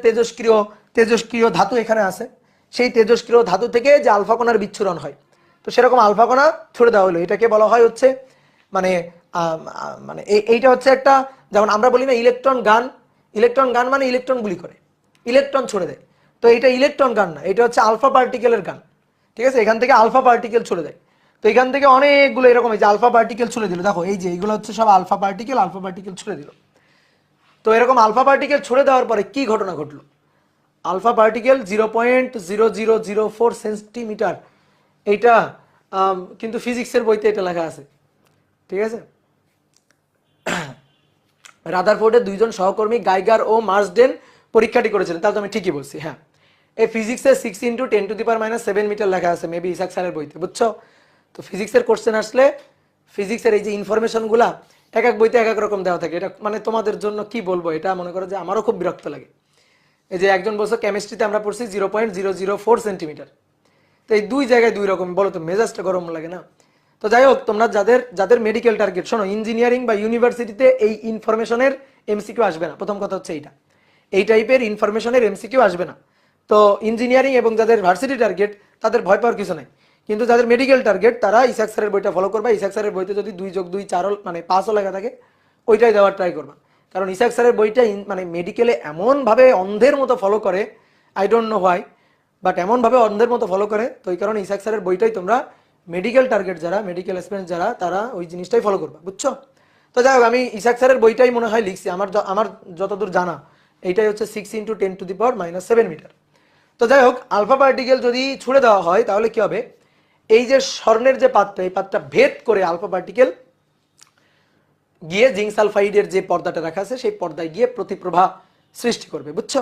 তেজস্ক্রিয় ধাতু এখানে আছে, সেই তেজস্ক্রিয় ধাতু থেকে যে আলফা কণার বিচ্ছুরণ হয়, তো সেরকম আলফা কণা ছুড়ে দেওয়া হলো। এটাকে বলা হয় হচ্ছে মানে এইটা হচ্ছে একটা, যেমন আমরা বলি না ইলেকট্রন গান মানে ইলেকট্রন গুলি করে, ইলেকট্রন ছুড়ে দেয়। তো এটা ইলেকট্রন গান না, এটা হচ্ছে আলফা পার্টিকেলের গান। ঠিক আছে, এখান থেকে আলফা পার্টিকেল ছুড়ে দেয়। তো এখান থেকে অনেকগুলো এরকম এই যে আলফা পার্টিকেল ছুড়ে দিল, দেখো এই যে এইগুলো হচ্ছে সব আলফা পার্টিকেল ছুড়ে দিল। তো এরকম আলফা পার্টিকেল ছুড়ে দেওয়ার পরে কি ঘটনা ঘটলো? আলফা পার্টিকেল 0.0004 সেন্টিমিটার, এইটা কিন্তু ফিজিক্সের বইতে এটা লেখা আছে। ঠিক আছে, রাদারফোর্ডের দুইজন সহকর্মী গাইগার ও মার্সডেন পরীক্ষাটি করেছিলেন, তাহলে আমি ঠিকই বলছি। হ্যাঁ, এই ফিজিক্সের 6 × 10⁻⁷ মিটার লেখা আছে মেবি ইসাক স্যারের বইতে, বুঝছো? তো ফিজিক্সের কোশ্চেন আসলে ফিজিক্সের এই যে ইনফরমেশনগুলা এক এক বইতে এক এক রকম দেওয়া থাকে। এটা মানে তোমাদের জন্য কি বলবো, এটা মনে করো যে আমারও খুব বিরক্ত লাগে। এই যে একজন বলছো কেমিস্ট্রিতে আমরা পড়ছি 0.004 সেন্টিমিটার, তো এই দুই জায়গায় দুই রকম, বলো তো মেজাজটা গরম লাগে না? তো যাই হোক, তোমরা যাদের মেডিকেল টার্গেট, শোনো, ইঞ্জিনিয়ারিং বা ইউনিভার্সিটিতে এই ইনফরমেশনের এমসিকিউ আসবে না। প্রথম কথা হচ্ছে এই টাইপের ইনফরমেশনের এমসিকিউ আসবে না। তো ইঞ্জিনিয়ারিং এবং যাদের ভার্সিটি টার্গেট তাদের ভয় পাওয়ার কিছু নাই, কিন্তু যাদের মেডিকেল টার্গেট তারা ইসাক স্যারের বইটা ফলো করবা। ইসাক স্যারের বইতে যদি 2+2 4 মানে 5ও লেখা থাকে, ওইটাই দেওয়ার ট্রাই করবা। কারণ ইসাক স্যারের বইটা মানে মেডিকেলে এমনভাবে অন্ধের মতো ফলো করে, I don't know why, but এমনভাবে অন্ধের মতো ফলো করে। তো এই কারণে ইসাক স্যারের বইটাই তোমরা মেডিকেল টার্গেট যারা, মেডিকেল স্টুডেন্ট যারা, তারা ওই জিনিসটাই ফলো করবা, বুঝছো? তো যাই হোক, আমি ইসাক স্যারের বইটাই মনে হয় লিখছি, আমার যতদূর জানা এইটাই হচ্ছে 6 × 10⁻⁷ মিটার। তো যাই হোক, আলফা পার্টিকেল যদি ছুড়ে দেওয়া হয় তাহলে কি হবে? এই যে স্বর্ণের যে পাতটা, এই পাতটা ভেদ করে আলফা পার্টিকেল গিয়ে জিঙ্ক সালফাইডের যে পর্দাটা রাখা আছে সেই পর্দায় গিয়ে প্রতিপ্রভা সৃষ্টি করবে, বুঝছো?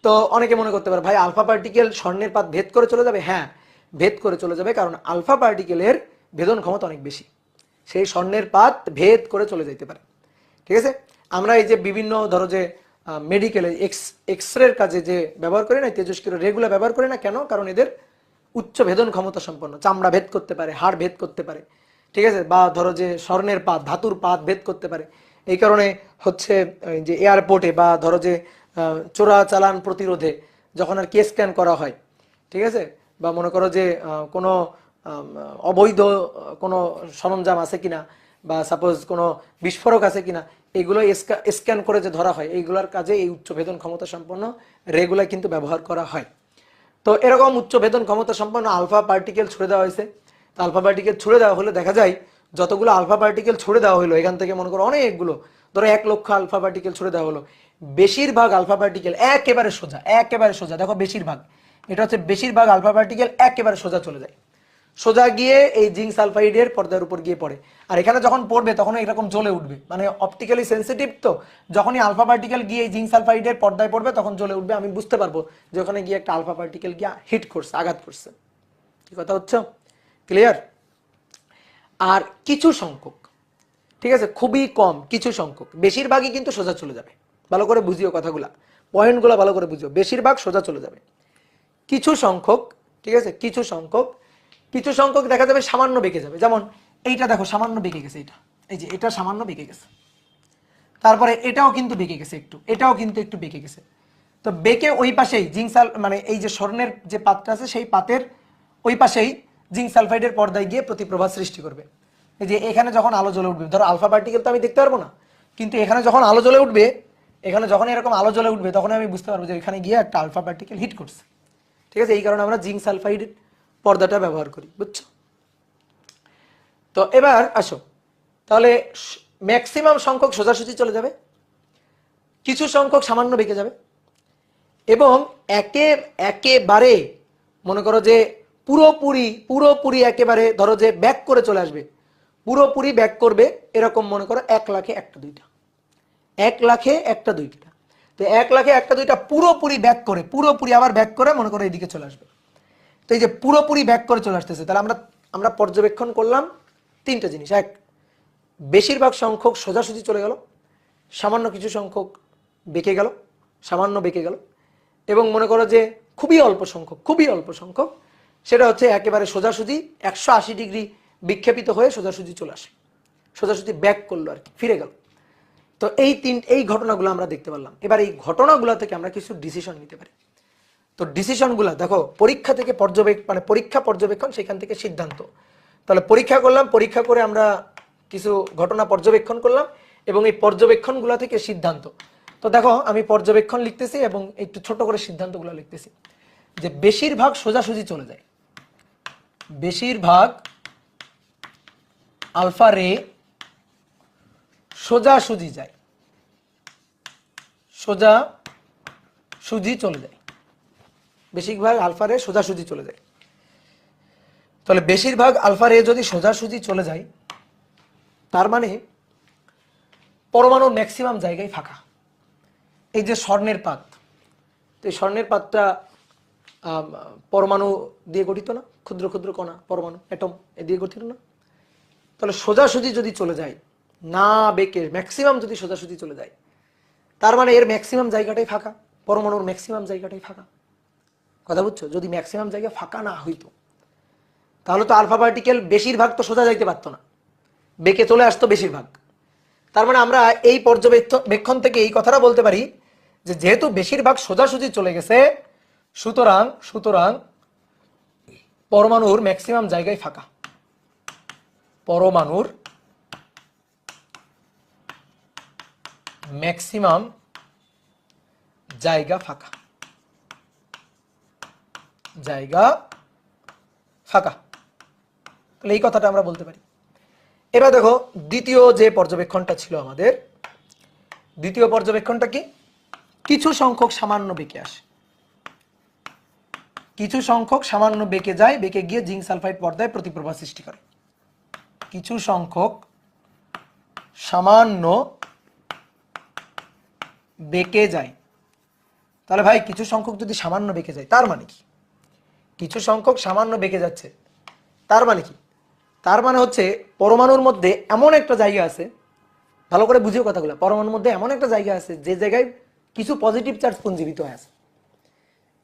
তো অনেকে মনে করতে পারে ভাই আলফা পার্টিকেল স্বর্ণের পাত ভেদ করে চলে যাবে। হ্যাঁ, ভেদ করে চলে যাবে, কারণ আলফা পার্টিকেলের ভেদন ক্ষমতা অনেক বেশি, সেই স্বর্ণের পাত ভেদ করে চলে যেতে পারে। ঠিক আছে, আমরা এই যে বিভিন্ন ধরো যে মেডিকেলে এক্সরের কাজে যে ব্যবহার করি না তেজস্ক্রিয় রেগুলার ব্যবহার করি না, কেন? কারণ এদের উচ্চ ভেদন ক্ষমতা সম্পন্ন, চামড়া ভেদ করতে পারে, হাড় ভেদ করতে পারে। ঠিক আছে, বা ধরো যে স্বর্ণের পাত ধাতুর পাত ভেদ করতে পারে। এই কারণে হচ্ছে যে এয়ারপোর্টে বা ধরো যে চোরাচালান প্রতিরোধে যখন আর কে স্ক্যান করা হয়, ঠিক আছে, বা মনে করো যে কোনো অবৈধ কোনো সরঞ্জাম আছে কিনা, বা সাপোজ কোনো বিস্ফোরক আছে কিনা, এগুলো স্ক্যান করে যে ধরা হয়, এইগুলোর কাজে এই উচ্চ ভেদন ক্ষমতা সম্পন্ন রেগুলার কিন্তু ব্যবহার করা হয়। তো এরকম উচ্চ ভেদন ক্ষমতা সম্পন্ন আলফা পার্টিকেল ছুড়ে দেওয়া হয়েছে। তো আলফা পার্টিকেল ছুড়ে দেওয়া হলে দেখা যায় যতগুলো আলফা পার্টিকেল ছুড়ে দেওয়া হলো, এখান থেকে মনে করো অনেকগুলো, ধরো 1,00,000 আলফা পার্টিকেল ছুড়ে দেওয়া হলো, বেশিরভাগ আলফা পার্টিকেল একেবারে সোজা, একেবারে সোজা, দেখো বেশিরভাগ, এটা হচ্ছে বেশিরভাগ আলফা পার্টিকেল একেবারে সোজা চলে যায়, সোজা গিয়ে এই জিঙ্ক সালফাইডের পর্দার উপর গিয়ে পড়ে। আর এখানে যখন পড়বে তখন এরকম জ্বলে উঠবে, মানে অপটিক্যালি সেন্সিটিভ, তো যখনই আলফা পার্টিকেল গিয়ে এই জিঙ্ক সালফাইডের পর্দায় পড়বে তখন জ্বলে উঠবে, আমি বুঝতে পারবো যে ওখানে গিয়ে একটা আলফা পার্টিকেল গিয়ে হিট করছে, আঘাত করছে। কি কথা হচ্ছে ক্লিয়ার? আর কিছু সংখ্যক, ঠিক আছে, খুবই কম কিছু সংখ্যক, বেশিরভাগই কিন্তু সোজা চলে যাবে। ভালো করে বুঝিও কথাগুলা, পয়েন্টগুলো ভালো করে বুঝিও, বেশিরভাগ সোজা চলে যাবে। কিছু সংখ্যক, ঠিক আছে, কিছু সংখ্যক, কিছু সংখ্যক দেখা যাবে সামান্য বেঁকে যাবে। যেমন এইটা দেখো সামান্য বেঁকে গেছে, এটা এই যে এটা সামান্য বেঁকে গেছে, তারপরে এটাও কিন্তু বেঁকে গেছে একটু, এটাও কিন্তু একটু বেঁকে গেছে। তো বেঁকে ওই পাশেই জিঙ্ক মানে এই যে স্বর্ণের যে পাতটা আছে সেই পাতের ওই পাশেই জিঙ্ক সালফাইডের পর্দায় গিয়ে প্রতিপ্রভা সৃষ্টি করবে। এই যে এখানে যখন আলো জ্বলে উঠবে, ধরো আলফা পার্টিকেল তো আমি দেখতে পারবো না, কিন্তু এখানে যখন আলো জ্বলে উঠবে, এখানে যখন এরকম আলো জ্বলে উঠবে তখন আমি বুঝতে পারবো যে এখানে গিয়ে একটা আলফা পার্টিকেল হিট করছে। ঠিক আছে, এই কারণে আমরা জিঙ্ক সালফাইড পর্দাটা ব্যবহার করি, বুঝছো? তো এবার আসো, তাহলে ম্যাক্সিমাম সংখ্যক সোজাসুজি চলে যাবে, কিছু সংখ্যক সামান্য বেঁকে যাবে, এবং একেবারে মনে করো যে পুরোপুরি পুরোপুরি একেবারে ধরো যে ব্যাক করে চলে আসবে, পুরোপুরি ব্যাক করবে, এরকম মনে করো 1,00,000 একটা দুইটা, 1,00,000 একটা দুইটা। তো 1,00,000 একটা দুইটা পুরোপুরি ব্যাক করে, পুরোপুরি আবার ব্যাক করে মনে করো এইদিকে চলে আসবে। তো এই যে পুরোপুরি ব্যাক করে চলে আসতেছে, তাহলে আমরা পর্যবেক্ষণ করলাম তিনটা জিনিস। এক, বেশিরভাগ সংখ্যক সোজাসুজি চলে গেল, সামান্য কিছু সংখ্যক বেঁকে গেল, সামান্য বেঁকে গেল, এবং মনে করো যে খুবই অল্প সংখ্যক, খুবই অল্প সংখ্যক সেটা হচ্ছে একেবারে সোজাসুজি 180 ডিগ্রি বিক্ষেপিত হয়ে সোজাসুজি চলে আসে, সোজাসুজি ব্যাক করলো আর কি, ফিরে গেল। তো এই ঘটনাগুলো আমরা দেখতে পারলাম। এবার এই ঘটনাগুলো থেকে আমরা কিছু ডিসিশন নিতে পারি। তো ডিসিশনগুলো দেখো পরীক্ষা থেকে মানে পরীক্ষা পর্যবেক্ষণ, সেখান থেকে সিদ্ধান্ত। তাহলে পরীক্ষা করলাম, পরীক্ষা করে আমরা কিছু ঘটনা পর্যবেক্ষণ করলাম, এবং এই পর্যবেক্ষণগুলো থেকে সিদ্ধান্ত। তো দেখো আমি পর্যবেক্ষণ লিখতেছি এবং একটু ছোট করে সিদ্ধান্তগুলো লিখতেছি, যে বেশিরভাগ সোজাসুজি চলে যায়, বেশিরভাগ আলফা রে সোজাসুজি যায়, সোজাসুজি চলে যায়, বেশিরভাগ আলফা রে সোজাসুজি চলে যায়। তাহলে বেশিরভাগ আলফা রে যদি সোজাসুজি চলে যায়, তার মানে পরমাণুর ম্যাক্সিমাম জায়গায় ফাঁকা। এই যে স্বর্ণের পাত, তো এই স্বর্ণের পাতটা পরমাণু দিয়ে গঠিত না, ক্ষুদ্র ক্ষুদ্র কণা, পরমাণু, অ্যাটম, এ দিয়ে গঠিত না। তাহলে সোজাসুজি যদি চলে যায়, না বেঁকে ম্যাক্সিমাম যদি সোজাসুজি চলে যায়, তার মানে এর ম্যাক্সিমাম জায়গাটাই ফাঁকা, পরমাণুর ম্যাক্সিমাম জায়গাটাই ফাঁকা। কথা বুঝছো? যদি ম্যাক্সিমাম জায়গা ফাঁকা না হইতো, তাহলে তো আলফা পার্টিকেল বেশিরভাগ তো সোজা যাইতে পারতো না, বেঁকে চলে আসতো বেশিরভাগ। তার মানে আমরা এই পর্যবেক্ষণ থেকে এই কথাটা বলতে পারি যে যেহেতু বেশিরভাগ সোজাসুজি চলে গেছে, সুতরাং সুতরাং পরমাণুর ম্যাক্সিমাম জায়গায় ফাঁকা, পরমাণুর ম্যাক্সিমাম জায়গা ফাঁকা, জায়গা ফাঁকা। তাহলে এই কথাটা আমরা বলতে পারি। এবার দেখো দ্বিতীয় যে পর্যবেক্ষণটা ছিল আমাদের, দ্বিতীয় পর্যবেক্ষণটা কি? কিছু সংখ্যক সামান্য বেঁকে আসে, কিছু সংখ্যক সামান্য বেঁকে যায়, বেঁকে গিয়ে জিঙ্ক সালফাইড পর্দায় প্রতিপ্রভা সৃষ্টি করে। কিছু সংখ্যক সামান্য বেঁকে যায়, তাহলে ভাই কিছু সংখ্যক যদি সামান্য বেঁকে যায় তার মানে কি? কিছু সংখ্যক সামান্য বেঁকে যাচ্ছে তার মানে কি? তার মানে হচ্ছে পরমাণুর মধ্যে এমন একটা জায়গা আছে, ভালো করে বুঝিও কথাগুলো, পরমাণুর মধ্যে এমন একটা জায়গা আছে যে জায়গায় কিছু পজিটিভ চার্জ পুঞ্জীবিত হয়ে আছে,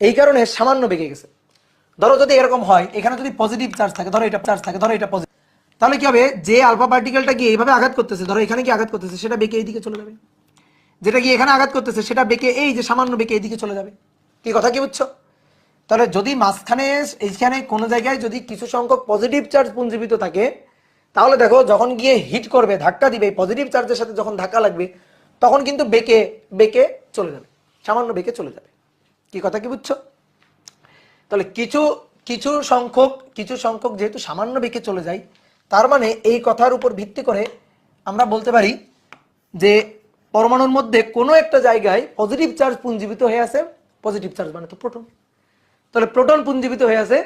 এই কারণে সামান্য বেঁকে গেছে। ধরো যদি এরকম হয়, এখানে যদি পজিটিভ চার্জ থাকে, ধরো এটা চার্জ থাকে, ধরো এটা পজিটিভ, তাহলে কি হবে, যে আলফা পার্টিকেলটা গিয়ে এইভাবে আঘাত করতেছে, ধরো এখানে কি আঘাত করতেছে, সেটা বেঁকে এইদিকে চলে যাবে। যেটা গিয়ে এখানে আঘাত করতেছে সেটা বেঁকে এই যে সামান্য বেঁকে এইদিকে চলে যাবে। কি কথা কি বুঝছো? তাহলে যদি মাঝখানে এইখানে কোনো জায়গায় যদি কিছু সংখ্যক পজিটিভ চার্জ পুঞ্জীবিত থাকে, তাহলে দেখো যখন গিয়ে হিট করবে, ধাক্কা দিবে, পজিটিভ চার্জের সাথে যখন ধাক্কা লাগবে, তখন কিন্তু বেঁকে বেঁকে চলে যাবে, সামান্য বেঁকে চলে যাবে। কি কথা কি বুঝছো? তাহলে কিছু কিছু সংখ্যক যেহেতু সামান্য বেঁকে চলে যায়, তার মানে এই কথার উপর ভিত্তি করে আমরা বলতে পারি যে পরমাণুর মধ্যে কোনো একটা জায়গায় পজিটিভ চার্জ পুঞ্জীবিত হয়ে আছে। পজিটিভ চার্জ মানে তো প্রোটন, তাহলে প্রোটন পুঞ্জীবিত হয়ে আছে।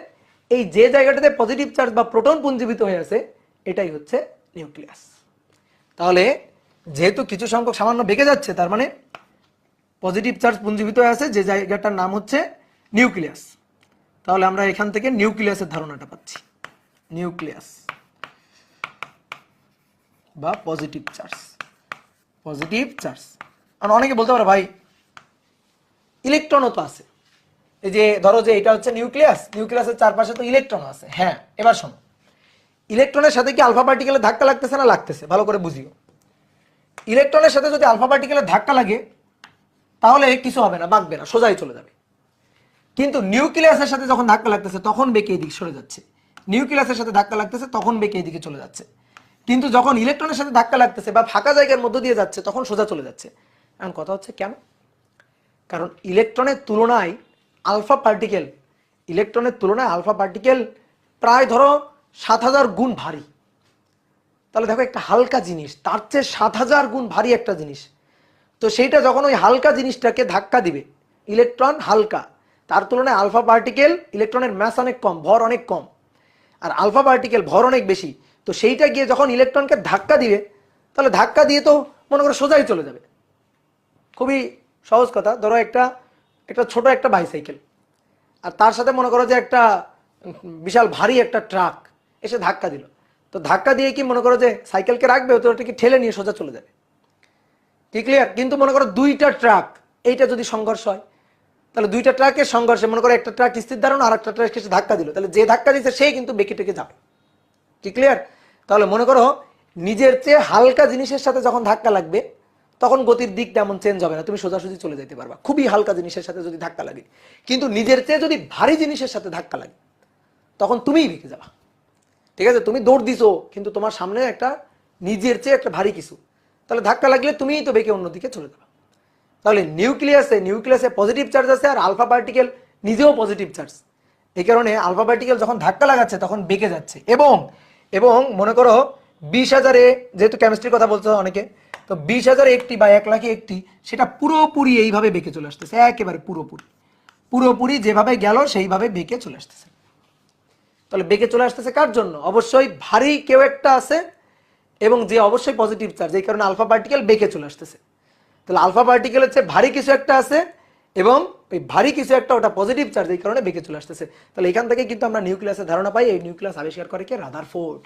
এই যে জায়গাটাতে পজিটিভ চার্জ বা প্রোটন পুঞ্জীবিত হয়ে আছে, এটাই হচ্ছে নিউক্লিয়াস। তাহলে যেহেতু কিছু সংখ্যক সামান্য বেঁকে যাচ্ছে, তার মানে পজিটিভ চার্জ পুঞ্জীবিত হয়ে আছে, যে জায়গাটার নাম হচ্ছে নিউক্লিয়াস। তাহলে আমরা এখান থেকে নিউক্লিয়াসের ধারণাটা পাচ্ছি, নিউক্লিয়াস বা পজিটিভ চার্জ। পজিটিভ চার্জ, কারণ অনেকে বলতে পারে ভাই ইলেকট্রনও তো আছে। এই যে ধরো যে এটা হচ্ছে নিউক্লিয়াস, নিউক্লিয়াসের চারপাশে তো ইলেকট্রন আছে। হ্যাঁ, এবার শোনো, ইলেকট্রনের সাথে কি আলফা পার্টিকেলের ধাক্কা লাগতেছে না লাগতেছে? ভালো করে বুঝিও। ইলেকট্রনের সাথে যদি আলফা পার্টিকেলের ধাক্কা লাগে, তাহলে কিছু হবে না, বাঁকবে না, সোজাই চলে যাবে। কিন্তু নিউক্লিয়াসের সাথে যখন ধাক্কা লাগতেছে তখন বেঁকে এদিকে সরে যাচ্ছে। নিউক্লিয়াসের সাথে ধাক্কা লাগতেছে তখন বেঁকে এদিকে চলে যাচ্ছে। কিন্তু যখন ইলেকট্রনের সাথে ধাক্কা লাগতেছে বা ফাঁকা জায়গার মধ্য দিয়ে যাচ্ছে, তখন সোজা চলে যাচ্ছে। এখন কথা হচ্ছে কেন? কারণ ইলেকট্রনের তুলনায় আলফা পার্টিকেল, ইলেকট্রনের তুলনায় আলফা পার্টিকেল প্রায় ধরো 7000 গুণ ভারী। তাহলে দেখো, একটা হালকা জিনিস তার চেয়ে 7000 গুণ ভারী একটা জিনিস, তো সেইটা যখন ওই হালকা জিনিসটাকে ধাক্কা দিবে, ইলেকট্রন হালকা, তার তুলনায় আলফা পার্টিকেল ইলেকট্রনের ম্যাস অনেক কম, ভর অনেক কম, আর আলফা পার্টিকেল ভর অনেক বেশি। তো সেইটা গিয়ে যখন ইলেকট্রনকে ধাক্কা দিবে, তাহলে ধাক্কা দিয়ে তো মনে করো সোজাই চলে যাবে। খুবই সহজ কথা, ধরো একটা একটা ছোট একটা বাইসাইকেল, আর তার সাথে মনে করো যে একটা বিশাল ভারী একটা ট্রাক এসে ধাক্কা দিল, তো ধাক্কা দিয়ে কি মনে করো যে সাইকেলকে রাখবে, তো ওটাকে ঠেলে নিয়ে সোজা চলে যাবে। কি ক্লিয়ার? কিন্তু মনে করো দুইটা ট্রাক, এইটা যদি সংঘর্ষ হয়, তাহলে দুইটা ট্রাকের সংঘর্ষে মনে করো একটা ট্রাক স্থির দাঁড়ানো, আর একটা ট্রাক এসে ধাক্কা দিল, তাহলে যে ধাক্কা দিচ্ছে সেই কিন্তু বেঁকে টেকে যাবে। কি ক্লিয়ার? তাহলে মনে করো নিজের চেয়ে হালকা জিনিসের সাথে যখন ধাক্কা লাগবে, তখন গতির দিক তেমন চেঞ্জ হবে না, তুমি সোজাসুজি চলে যেতে পারবা খুবই হালকা জিনিসের সাথে যদি ধাক্কা লাগে। কিন্তু নিজের চেয়ে যদি ভারী জিনিসের সাথে ধাক্কা লাগে, তখন তুমিই বেঁকে যাবা। ঠিক আছে, তুমি দৌড় দিছো, কিন্তু তোমার সামনে একটা নিজের চেয়ে একটা ভারী কিছু, তাহলে ধাক্কা লাগলে তুমিই তো বেঁকে অন্যদিকে চলে যাবা। তাহলে নিউক্লিয়াসে পজিটিভ চার্জ আছে, আর আলফা পার্টিকেল নিজেও পজিটিভ চার্জ। এই কারণে আলফা পার্টিকেল যখন ধাক্কা লাগাচ্ছে তখন বেঁকে যাচ্ছে। এবং এবং মনে করো 20,000-এ, যেহেতু কেমিস্ট্রির কথা বলছো অনেকে, তো 20,000 একটি বা 1,00,000 একটি, সেটা পুরোপুরি এইভাবে বেঁকে চলে আসতেছে, একেবারে পুরোপুরি পুরোপুরি যেভাবে গেল সেইভাবে বেঁকে চলে আসতেছে। তাহলে বেঁকে চলে আসতেছে কার জন্য? অবশ্যই ভারী কেউ একটা আছে, এবং যে অবশ্যই পজিটিভ চার্জ, এই কারণে আলফা পার্টিকেল বেঁকে চলে আসতেছে। তাহলে আলফা পার্টিকেল হচ্ছে ভারী কিছু একটা আছে, এবং ওই ভারী কিছু একটা ওটা পজিটিভ চার্জ, এই কারণে বেঁকে চলে আসতেছে। তাহলে এখান থেকে কিন্তু আমরা নিউক্লিয়াসের ধারণা পাই। এই নিউক্লিয়াস আবিষ্কার করে কে? রাদারফোর্ড।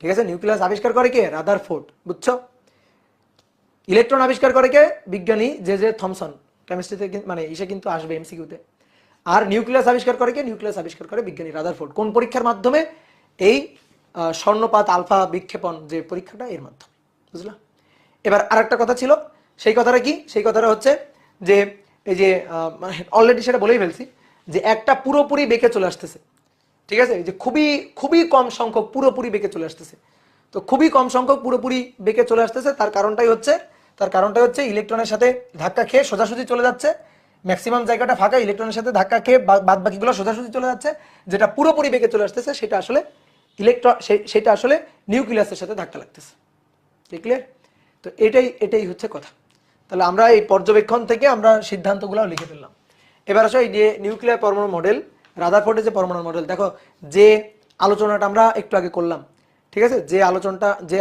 ঠিক আছে, নিউক্লিয়াস আবিষ্কার করে কে? রাদারফোর্ড। বুঝছো? ইলেকট্রন আবিষ্কার করে কে? বিজ্ঞানী জে থমসন। কেমিস্ট্রিতে মানে এসে কিন্তু আসবে এমসিকিউতে। আর নিউক্লিয়াস আবিষ্কার করে কে? নিউক্লিয়াস আবিষ্কার করে বিজ্ঞানী রাদারফোর্ড। কোন পরীক্ষার মাধ্যমে? এই স্বর্ণপাত আলফা বিক্ষেপণ যে পরীক্ষাটা, এর মাধ্যমে। বুঝলা? এবার আরেকটা কথা ছিল, সেই কথাটা কি? সেই কথাটা হচ্ছে যে এই যে মানে অলরেডি সেটা বলেই ফেলছি, যে একটা পুরোপুরি বেঁকে চলে আসতেছে। ঠিক আছে, যে খুবই খুবই কম সংখ্যক পুরোপুরি বেঁকে চলে আসতেছে। তো খুবই কম সংখ্যক পুরোপুরি বেঁকে চলে আসতেছে, তার কারণটাই হচ্ছে ইলেকট্রনের সাথে ধাক্কা খেয়ে সোজাসুজি চলে যাচ্ছে। ম্যাক্সিমাম জায়গাটা ফাঁকা, ইলেকট্রনের সাথে ধাক্কা খেয়ে বাদ বাকিগুলো সোজাসুজি চলে যাচ্ছে। যেটা পুরোপুরি বেঁকে চলে আসতেছে সেটা আসলে সেটা আসলে নিউক্লিয়াসের সাথে ধাক্কা লাগতেছে। ক্লিয়ার? তো এটাই হচ্ছে কথা। তাহলে আমরা এই পর্যবেক্ষণ থেকে আমরা সিদ্ধান্তগুলো লিখে ফেললাম। এবার আসো এই যে নিউক্লিয়ার পরমাণু মডেল, রাদারফোর্ডের যে পরমাণু মডেল, দেখো যে আলোচনাটা আমরা একটু আগে করলাম, ঠিক আছে, যে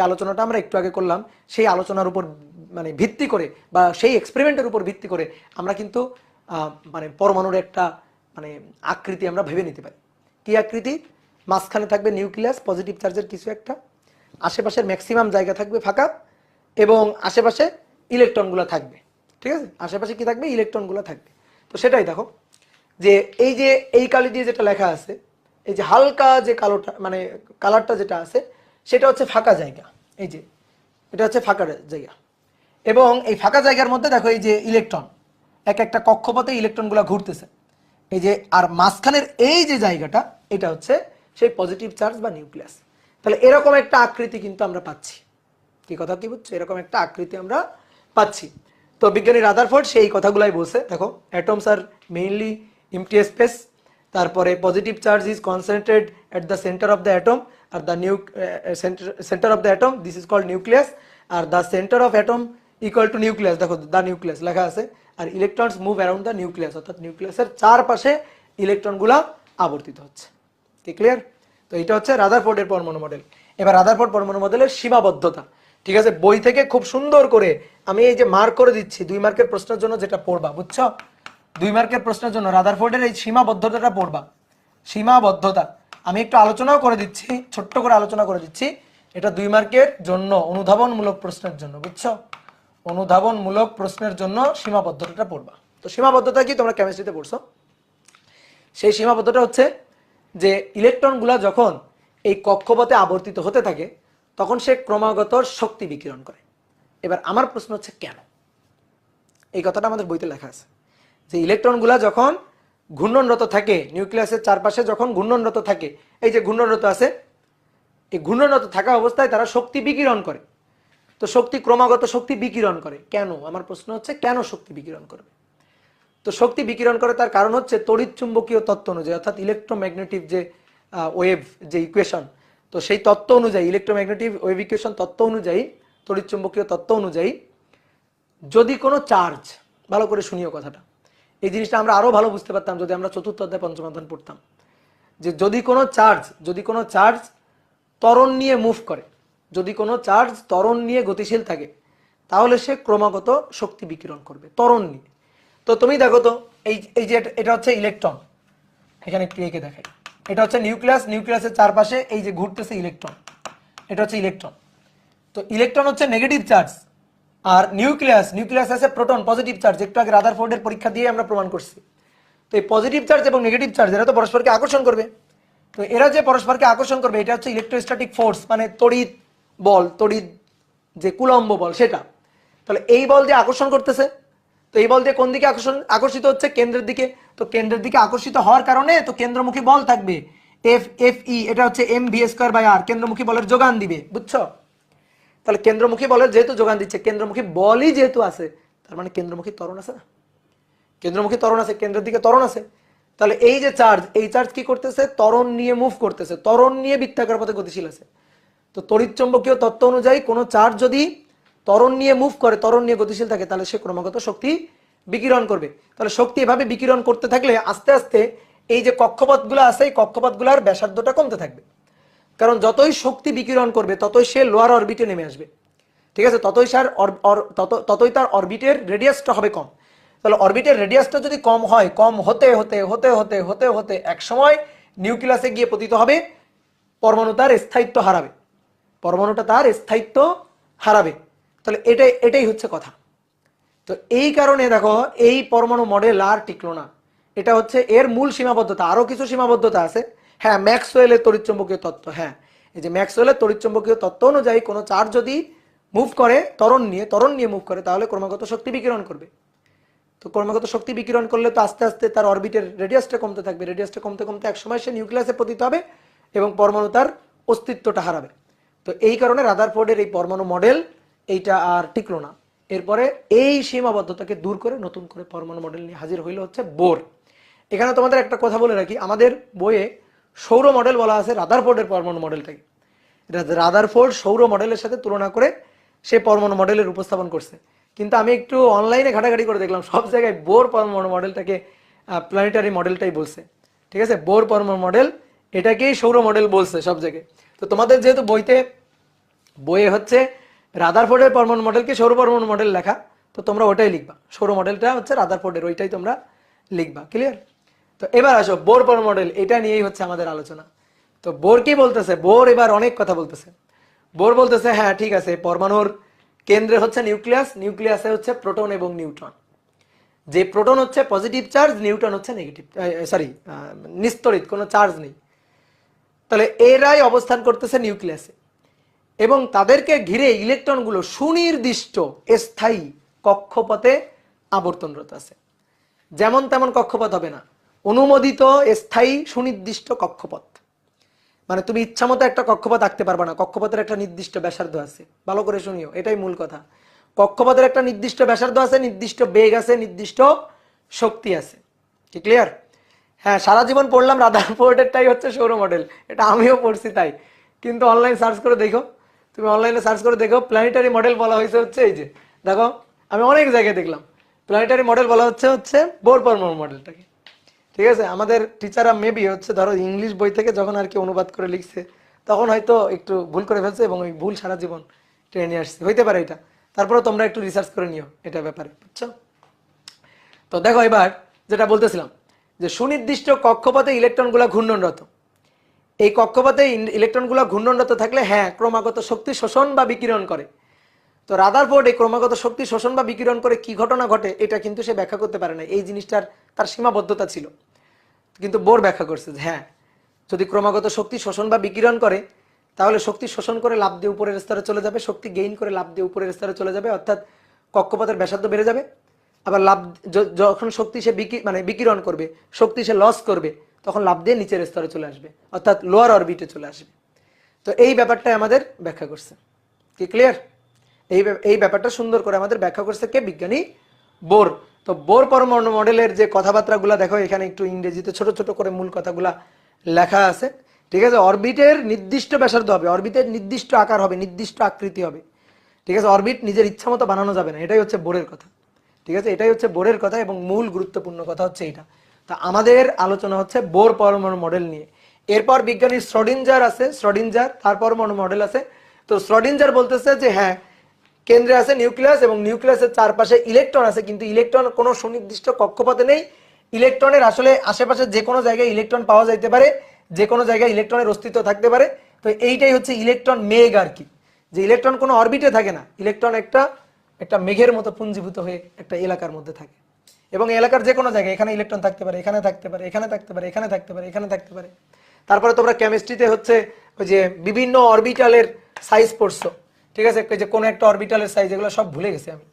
আলোচনাটা আমরা একটু আগে করলাম, সেই আলোচনার উপর মানে ভিত্তি করে বা সেই এক্সপেরিমেন্টের উপর ভিত্তি করে আমরা কিন্তু মানে পরমাণুর একটা মানে আকৃতি আমরা ভেবে নিতে পারি। কি আকৃতি? মাঝখানে থাকবে নিউক্লিয়াস, পজিটিভ চার্জের কিছু একটা, আশেপাশের ম্যাক্সিমাম জায়গা থাকবে ফাঁকা, এবং আশেপাশে ইলেকট্রনগুলো থাকবে। ঠিক আছে, আশেপাশে কি থাকবে? ইলেকট্রনগুলো থাকবে। তো সেটাই দেখো যে এই কালি দিয়ে যেটা লেখা আছে, এই যে হালকা যে কালোটা মানে কালারটা যেটা আছে, সেটা হচ্ছে ফাঁকা জায়গা। এই যে এটা হচ্ছে ফাঁকা জায়গা, এবং এই ফাঁকা জায়গার মধ্যে দেখো এই যে ইলেকট্রন, এক একটা কক্ষপথে ইলেকট্রনগুলো ঘুরতেছে। এই যে আর মাঝখানের এই যে জায়গাটা, এটা হচ্ছে সেই পজিটিভ চার্জ বা নিউক্লিয়াস। তাহলে এরকম একটা আকৃতি কিন্তু আমরা পাচ্ছি। কি কথা কি বুঝছো? এরকম একটা আকৃতি আমরা পাচ্ছি। তো বিজ্ঞানী রাদারফোর্ড সেই কথাগুলাই বলছে। দেখো, অ্যাটমস আর মেইনলি এমটি স্পেস, তারপরে positive charge is concentrated at the centre of the atom, আর the centre of the atom this is called nucleus, আর the centre of atom equal to nucleus. দেখো the nucleus লেখা আছে, আর electrons move around the nucleus, অর্থাৎ নিউক্লিয়াসের চারপাশে ইলেকট্রনগুলা আবর্তিত হচ্ছে। কি ক্লিয়ার? তো এটা হচ্ছে রাদারফোর্ডের পরমাণু মডেল। এবার রাদারফোর্ড পরমাণু মডেলের সীমাবদ্ধতা, ঠিক আছে, বই থেকে খুব সুন্দর করে আমি এই যে মার্ক করে দিচ্ছি 2 মার্কের প্রশ্নের জন্য, যেটা পড়বা, বুঝছো? 2 মার্কের প্রশ্নের জন্য রাদারফোর্ডের এই সীমাবদ্ধতাটা পড়বা। সীমাবদ্ধতা আমি একটু আলোচনাও করে দিচ্ছি, ছোট্ট করে আলোচনা করে দিচ্ছি। এটা 2 মার্কের জন্য, অনুধাবনমূলক প্রশ্নের জন্য, বুঝছো? অনুধাবনমূলক প্রশ্নের জন্য সীমাবদ্ধতাটা পড়বা। তো সীমাবদ্ধতা কি? তোমরা কেমিস্ট্রিতে পড়ছো। সেই সীমাবদ্ধতা হচ্ছে যে ইলেকট্রনগুলা যখন এই কক্ষপথে আবর্তিত হতে থাকে, তখন সে ক্রমাগত শক্তি বিকিরণ করে। এবার আমার প্রশ্ন হচ্ছে কেন? এই কথাটা আমাদের বইতে লেখা আছে যে ইলেকট্রনগুলা যখন ঘূর্ণনরত থাকে, নিউক্লিয়াসের চারপাশে যখন ঘূর্ণনরত থাকে, এই যে ঘূর্ণনরত আছে, এই ঘূর্ণনরত থাকা অবস্থায় তারা শক্তি বিকিরণ করে। তো শক্তি ক্রমাগত শক্তি বিকিরণ করে কেন? আমার প্রশ্ন হচ্ছে কেন শক্তি বিকিরণ করবে? তো শক্তি বিকিরণ করে তার কারণ হচ্ছে তড়িৎ চুম্বকীয় তত্ত্ব অনুযায়ী, অর্থাৎ ইলেকট্রোম্যাগনেটিক যে ওয়েভ যে ইকুয়েশন, তো সেই তত্ত্ব অনুযায়ী, ইলেকট্রোম্যাগনেটিক ওয়েভ ইকুয়েশন তত্ত্ব অনুযায়ী, তড়িৎ চুম্বকীয় তত্ত্ব অনুযায়ী, যদি কোনো চার্জ, ভালো করে শুনিও কথাটা, এই জিনিসটা আমরা আরো ভালো বুঝতে পারতাম যদি আমরা চতুর্থ অধ্যায় পঞ্চম অধ্যায় পড়তাম, যে যদি কোনো চার্জ ত্বরণ নিয়ে মুভ করে, যদি কোনো চার্জ ত্বরণ নিয়ে গতিশীল থাকে, তাহলে সে ক্রমাগত শক্তি বিকিরণ করবে ত্বরণ নিয়ে। তো তুমি দেখো তো, এই যে এটা হচ্ছে ইলেকট্রন, এখানে একটু এঁকে দেখাই, এটা হচ্ছে নিউক্লিয়াস, নিউক্লিয়াসের চারপাশে এই যে ঘুরতেছে ইলেকট্রন, এটা হচ্ছে ইলেকট্রন। তো ইলেকট্রন হচ্ছে নেগেটিভ চার্জ, আর নিউক্লিয়াস আছে প্রোটন, পজিটিভ চার্জ। একটু আগে রাদারফোর্ডের পরীক্ষা দিয়ে আমরা প্রমাণ করছি। তো এই পজিটিভ চার্জ এবং নেগেটিভ চার্জ এরা তো পরস্পরকে আকর্ষণ করবে। তো এরা যে পরস্পরকে আকর্ষণ করবে, এটা হচ্ছে ইলেকট্রোস্ট্যাটিক ফোর্স, মানে তড়িৎ বল, তড়িৎ যে কুলম্ব বল সেটা। তাহলে এই বল দিয়ে আকর্ষণ করতেছে, তো এই বল দিয়ে কোন দিকে আকর্ষিত হচ্ছে? কেন্দ্রের দিকে। তো কেন্দ্রের দিকে আকর্ষিত হওয়ার কারণে তো কেন্দ্রমুখী বল থাকবে, এফ ই, এটা হচ্ছে mv²/r, কেন্দ্রমুখী বলের যোগান দিবে, বুঝছো? তাহলে কেন্দ্রমুখী বলের যেহেতু যোগান দিচ্ছে, কেন্দ্রমুখী বলই যেহেতু আছে, তার মানে কেন্দ্রমুখী ত্বরণ আছে না? কেন্দ্রমুখী ত্বরণ আছে, কেন্দ্রের দিকে ত্বরণ আছে। তাহলে এই যে চার্জ, এই চার্জ কি করতেছে? ত্বরণ নিয়ে মুভ করতেছে, ত্বরণ নিয়ে বৃত্তাকার পথে গতিশীল আছে। তো তড়িৎচুম্বকীয় তত্ত্ব অনুযায়ী কোনো চার্জ যদি ত্বরণ নিয়ে মুভ করে, ত্বরণ নিয়ে গতিশীল থাকে, তাহলে সে ক্রমাগত শক্তি বিকিরণ করবে। তাহলে শক্তি এভাবে বিকিরণ করতে থাকলে আস্তে আস্তে এই যে কক্ষপথগুলো আছে, এই কক্ষপথগুলোর ব্যাসার্ধটা কমতে থাকবে। কারণ যতই শক্তি বিকিরণ করবে, ততই সে লোয়ার অরবিটে নেমে আসবে। ঠিক আছে, ততই তার অরবিটের রেডিয়াসটা হবে কম। তাহলে অরবিটের রেডিয়াসটা যদি কম হয়, কম হতে হতে হতে হতে হতে হতে এক সময় নিউক্লিয়াসে গিয়ে পতিত হবে, পরমাণু তার স্থায়িত্ব হারাবে, পরমাণুটা তার স্থায়িত্ব হারাবে। তাহলে এটাই হচ্ছে কথা। তো এই কারণে দেখো এই পরমাণু মডেল আর টিকলো না। এটা হচ্ছে এর মূল সীমাবদ্ধতা। আরো কিছু সীমাবদ্ধতা আছে। হ্যাঁ, ম্যাক্সওয়েলের তড়িৎচুম্বকীয় তত্ত্ব, হ্যাঁ, এই যে ম্যাক্সওয়েলের তড়িৎচুম্বকীয় তত্ত্ব অনুযায়ী কোনো চার্জ যদি মুভ করে ত্বরণ নিয়ে মুভ করে, তাহলে ক্রমাগত শক্তি বিকিরণ করবে। তো ক্রমাগত শক্তি বিকিরণ করলে তো আস্তে আস্তে তার অরবিটের রেডিয়াসটা কমতে থাকবে, রেডিয়াসটা কমতে কমতে একসময় সে নিউক্লিয়াসে পতিত হবে এবং পরমাণু তার অস্তিত্বটা হারাবে। তো এই কারণে রাদারফোর্ডের এই পরমাণু মডেল এইটা আর টিকলো না। এরপরে এই সীমাবদ্ধতাকে দূর করে নতুন করে পরমাণু মডেল নিয়ে হাজির হইল হচ্ছে বোর। এখানে তোমাদের একটা কথা বলে রাখি, আমাদের বইয়ে সৌর মডেল বলা আছে রাদারফোর্ডের পরমাণু মডেলটাকে। রাদারফোর্ড সৌর মডেলের সাথে তুলনা করে সে পরমাণু মডেলের উপস্থাপন করছে। কিন্তু আমি একটু অনলাইনে ঘাটাঘাটি করে দেখলাম, সব জায়গায় বোর পরমাণু মডেলটাকে প্ল্যানেটারি মডেলটাই বলছে। ঠিক আছে, বোর পরমাণু মডেল এটাকেই সৌর মডেল বলছে সব জায়গায়। তো তোমাদের যেহেতু বইয়ে হচ্ছে রাদারফোর্ডের পরমাণু মডেলকে সৌর পরমাণু মডেল লেখা, তো তোমরা ওটাই লিখবা। সৌর মডেলটা হচ্ছে রাদারফোর্ডের, ওইটাই তোমরা লিখবা। ক্লিয়ার? তো এবার আসো বোর পরমাণু মডেল, এটা নিয়েই হচ্ছে আমাদের আলোচনা। তো বোর কি বলতেছে? বোর এবার অনেক কথা বলতেছে। বোর বলতেছে হ্যাঁ ঠিক আছে, পরমাণুর কেন্দ্রে হচ্ছে নিউক্লিয়াস, নিউক্লিয়াসে হচ্ছে প্রোটন এবং নিউট্রন। যে প্রোটন হচ্ছে পজিটিভ চার্জ, নিউট্রন হচ্ছে নেগেটিভ, সরি নিস্তড়িত, কোনো চার্জ নেই। তাহলে এরাই অবস্থান করতেছে নিউক্লিয়াসে এবং তাদেরকে ঘিরে ইলেকট্রনগুলো সুনির্দিষ্ট স্থায়ী কক্ষপথে আবর্তনরত আছে। যেমন তেমন কক্ষপথ হবে না, অনুমোদিত স্থায়ী সুনির্দিষ্ট কক্ষপথ। মানে তুমি ইচ্ছা মতো একটা কক্ষপথ আঁকতে পারবে না, কক্ষপথের একটা নির্দিষ্ট ব্যাসার্ধ আছে। ভালো করে শুনিও, এটাই মূল কথা। কক্ষপথের একটা নির্দিষ্ট ব্যাসার্ধ আছে, নির্দিষ্ট বেগ আছে, নির্দিষ্ট শক্তি আছে। কি ক্লিয়ার? হ্যাঁ, সারা জীবন পড়লাম রাদারফোর্ডেরটাই হচ্ছে সৌর মডেল, এটা আমিও পড়ছি তাই। কিন্তু অনলাইন সার্চ করে দেখো, তুমি অনলাইনে সার্চ করে দেখো, প্ল্যানেটারি মডেল বলা হয়েছে হচ্ছে এই যে, দেখো আমি অনেক জায়গায় দেখলাম প্ল্যানেটারি মডেল বলা হচ্ছে বোর পরমাণু মডেলটাকে। ঠিক আছে, আমাদের টিচাররা মেবি হচ্ছে ধরো ইংলিশ বই থেকে যখন আর কি অনুবাদ করে লিখছে, তখন হয়তো একটু ভুল করে ফেলছে এবং ওই ভুল সারা জীবন টেনে নিয়ে আসছে, হইতে পারে এটা। তারপরে তোমরা একটু রিসার্চ করে নিও এটা ব্যাপারে, বুঝছো? তো দেখো এবার যেটা বলতেছিলাম, যে সুনির্দিষ্ট কক্ষপথে ইলেকট্রনগুলো ঘূর্ণনরত। এই কক্ষপথে ইলেকট্রনগুলো ঘূর্ণনরত থাকলে হ্যাঁ ক্রমাগত শক্তি শোষণ বা বিকিরণ করে। তো রাদারফোর্ড এই ক্রমাগত শক্তি শোষণ বা বিকিরণ করে কি ঘটনা ঘটে এটা কিন্তু সে ব্যাখ্যা করতে পারে না, এই জিনিসটার তার সীমাবদ্ধতা ছিল। কিন্তু বোর ব্যাখ্যা করছে যে হ্যাঁ, যদি ক্রমাগত শক্তি শোষণ বা বিকিরণ করে তাহলে শক্তি শোষণ করে লাভ দিয়ে উপরের স্তরে চলে যাবে, শক্তি গেইন করে লাভ দিয়ে উপরের স্তরে চলে যাবে, অর্থাৎ কক্ষপথের ব্যাসার্ধ বেড়ে যাবে। আবার লাভ যখন শক্তি সে বিকিরণ করবে, শক্তি সে লস করবে, তখন লাভ দিয়ে নিচের স্তরে চলে আসবে, অর্থাৎ লোয়ার অরবিটে চলে আসবে। তো এই ব্যাপারটাই আমাদের ব্যাখ্যা করছে। কি ক্লিয়ার? এই ব্যাপারটা সুন্দর করে আমাদের ব্যাখ্যা করছে কে? বিজ্ঞানী বোর। তো বোর পরমাণু মডেলের যে কথাবার্তাগুলো দেখো এখানে একটু ইংরেজিতে ছোট ছোট করে মূল কথাগুলা লেখা আছে। ঠিক আছে, অরবিটের নির্দিষ্ট ব্যাসার্ধ হবে, অরবিটের নির্দিষ্ট আকার হবে, নির্দিষ্ট আকৃতি হবে। ঠিক আছে, অরবিট নিজের ইচ্ছা মতো বানানো যাবে না, এটাই হচ্ছে বোরের কথা। ঠিক আছে, এটাই হচ্ছে বোরের কথা এবং মূল গুরুত্বপূর্ণ কথা হচ্ছে এটা। তা আমাদের আলোচনা হচ্ছে বোর পরমাণু মডেল নিয়ে। এরপর বিজ্ঞানী শ্রোডিঞ্জার আছে, শ্রোডিঞ্জার তার পরমাণু মডেল আছে। তো শ্রোডিঞ্জার বলতেছে যে হ্যাঁ, কেন্দ্রে আছে নিউক্লিয়াস এবং নিউক্লিয়াসের চারপাশে ইলেকট্রন আছে, কিন্তু ইলেকট্রন কোনো সুনির্দিষ্ট কক্ষপথে নেই। ইলেকট্রনের আসলে আশেপাশে যে কোনো জায়গায় ইলেকট্রন পাওয়া যাইতে পারে, যে কোনো জায়গায় ইলেকট্রনের অস্তিত্ব থাকতে পারে। তো এইটাই হচ্ছে ইলেকট্রন মেঘ আর কি, যে ইলেকট্রন কোনো অরবিটে থাকে না, ইলেকট্রন একটা একটা মেঘের মতো পুঞ্জীভূত হয়ে একটা এলাকার মধ্যে থাকে এবং এলাকার যে কোনো জায়গায় এখানে ইলেকট্রন থাকতে পারে, এখানে থাকতে পারে, এখানে থাকতে পারে, এখানে থাকতে পারে, এখানে থাকতে পারে। তারপরে তোমরা কেমিস্ট্রিতে হচ্ছে ওই যে বিভিন্ন অরবিটালের সাইজ পড়ছো। ঠিক আছে, যে কোনো একটা অরবিটালের সাইজ, এগুলো সব ভুলে গেছি আমি।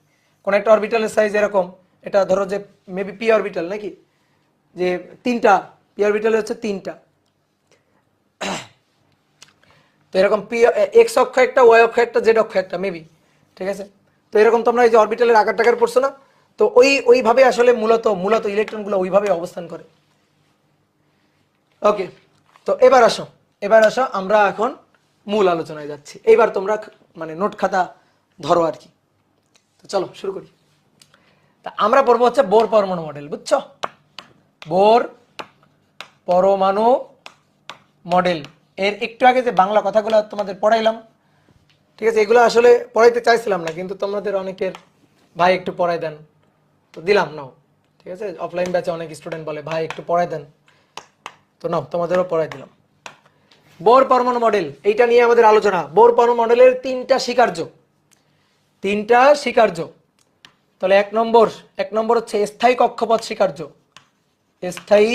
কোন একটা অরবিটালের সাইজ এরকম, এটা ধরো যে মেবি পি অরবিটাল নাকি, যে তিনটা পি অরবিটাল হচ্ছে তিনটা। তো এরকম পি এক্স অক্ষ একটা, ওয়াই অক্ষ একটা, জেড অক্ষ একটা মেবি। ঠিক আছে, তো এরকম তোমরা এই যে অরবিটালের আকার টাকার পড়ছো না, তো ওইভাবে আসলে মূলত ইলেকট্রনগুলো ওইভাবে অবস্থান করে। ওকে, তো এবার আসো আমরা এখন মূল আলোচনায় যাচ্ছি। এইবার তোমরা মানে নোট খাতা ধরো আর কি। তো চলো শুরু করি। তা আমরা পড়বো হচ্ছে বোর পরমাণু মডেল, বুঝছো? বোর পরমাণু মডেল। এর একটু আগে যে বাংলা কথাগুলো তোমাদের পড়াইলাম, ঠিক আছে, এগুলো আসলে পড়াইতে চাইছিলাম না, কিন্তু তোমাদের অনেকের ভাই একটু পড়াই দেন, তো দিলাম নাও। ঠিক আছে, অফলাইন ব্যাচে অনেক স্টুডেন্ট বলে ভাই একটু পড়াই দেন, তো নাও তোমাদেরও পড়াই দিলাম। বোর পরমাণু মডেল, এইটা নিয়ে আমাদের আলোচনা। বোর পরমাণু মডেলের তিনটা স্বীকার্য। তাহলে এক নম্বর হচ্ছে স্থায়ী কক্ষপথ স্বীকার্য। স্থায়ী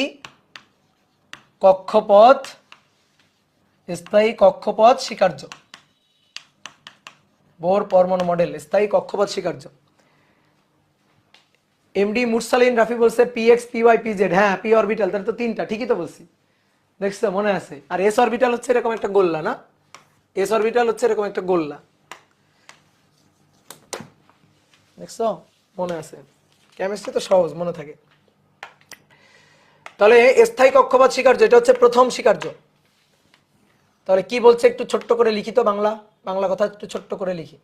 কক্ষপথ স্বীকার্য। বোর পরমাণু মডেল স্থায়ী কক্ষপথ স্বীকার্য। এমডি মুরসালিন রাফি বলছে পিএক্স পিওয়াই পিজেড, হ্যাঁ পি অরবিটাল, তাহলে তো তিনটা, ঠিকই তো বলছি, দেখছো মনে আছে। আর এস অরবিটাল হচ্ছে এরকম একটা গোল্লা না, এস অরবিটাল হচ্ছে এরকম একটা গোল্লা, দেখছো মনে আছে। কেমিস্ট্রি তো সহজ, মনে থাকে। তাহলে স্থায়ী কক্ষপথ স্বীকার্য, এটা হচ্ছে প্রথম স্বীকার্য। তাহলে কি বলছে একটু ছোট্ট করে লিখি তো, বাংলা কথা একটু ছোট্ট করে লিখি,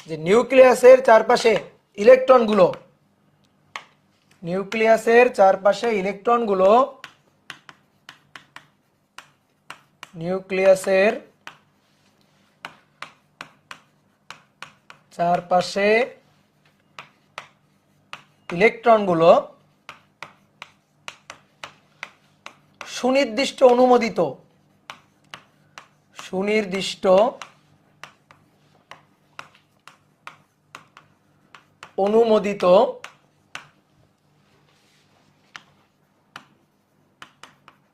যে নিউক্লিয়াসের চারপাশে ইলেকট্রনগুলো নিউক্লিয়াসের চারপাশে ইলেকট্রনগুলো সুনির্দিষ্ট অনুমোদিত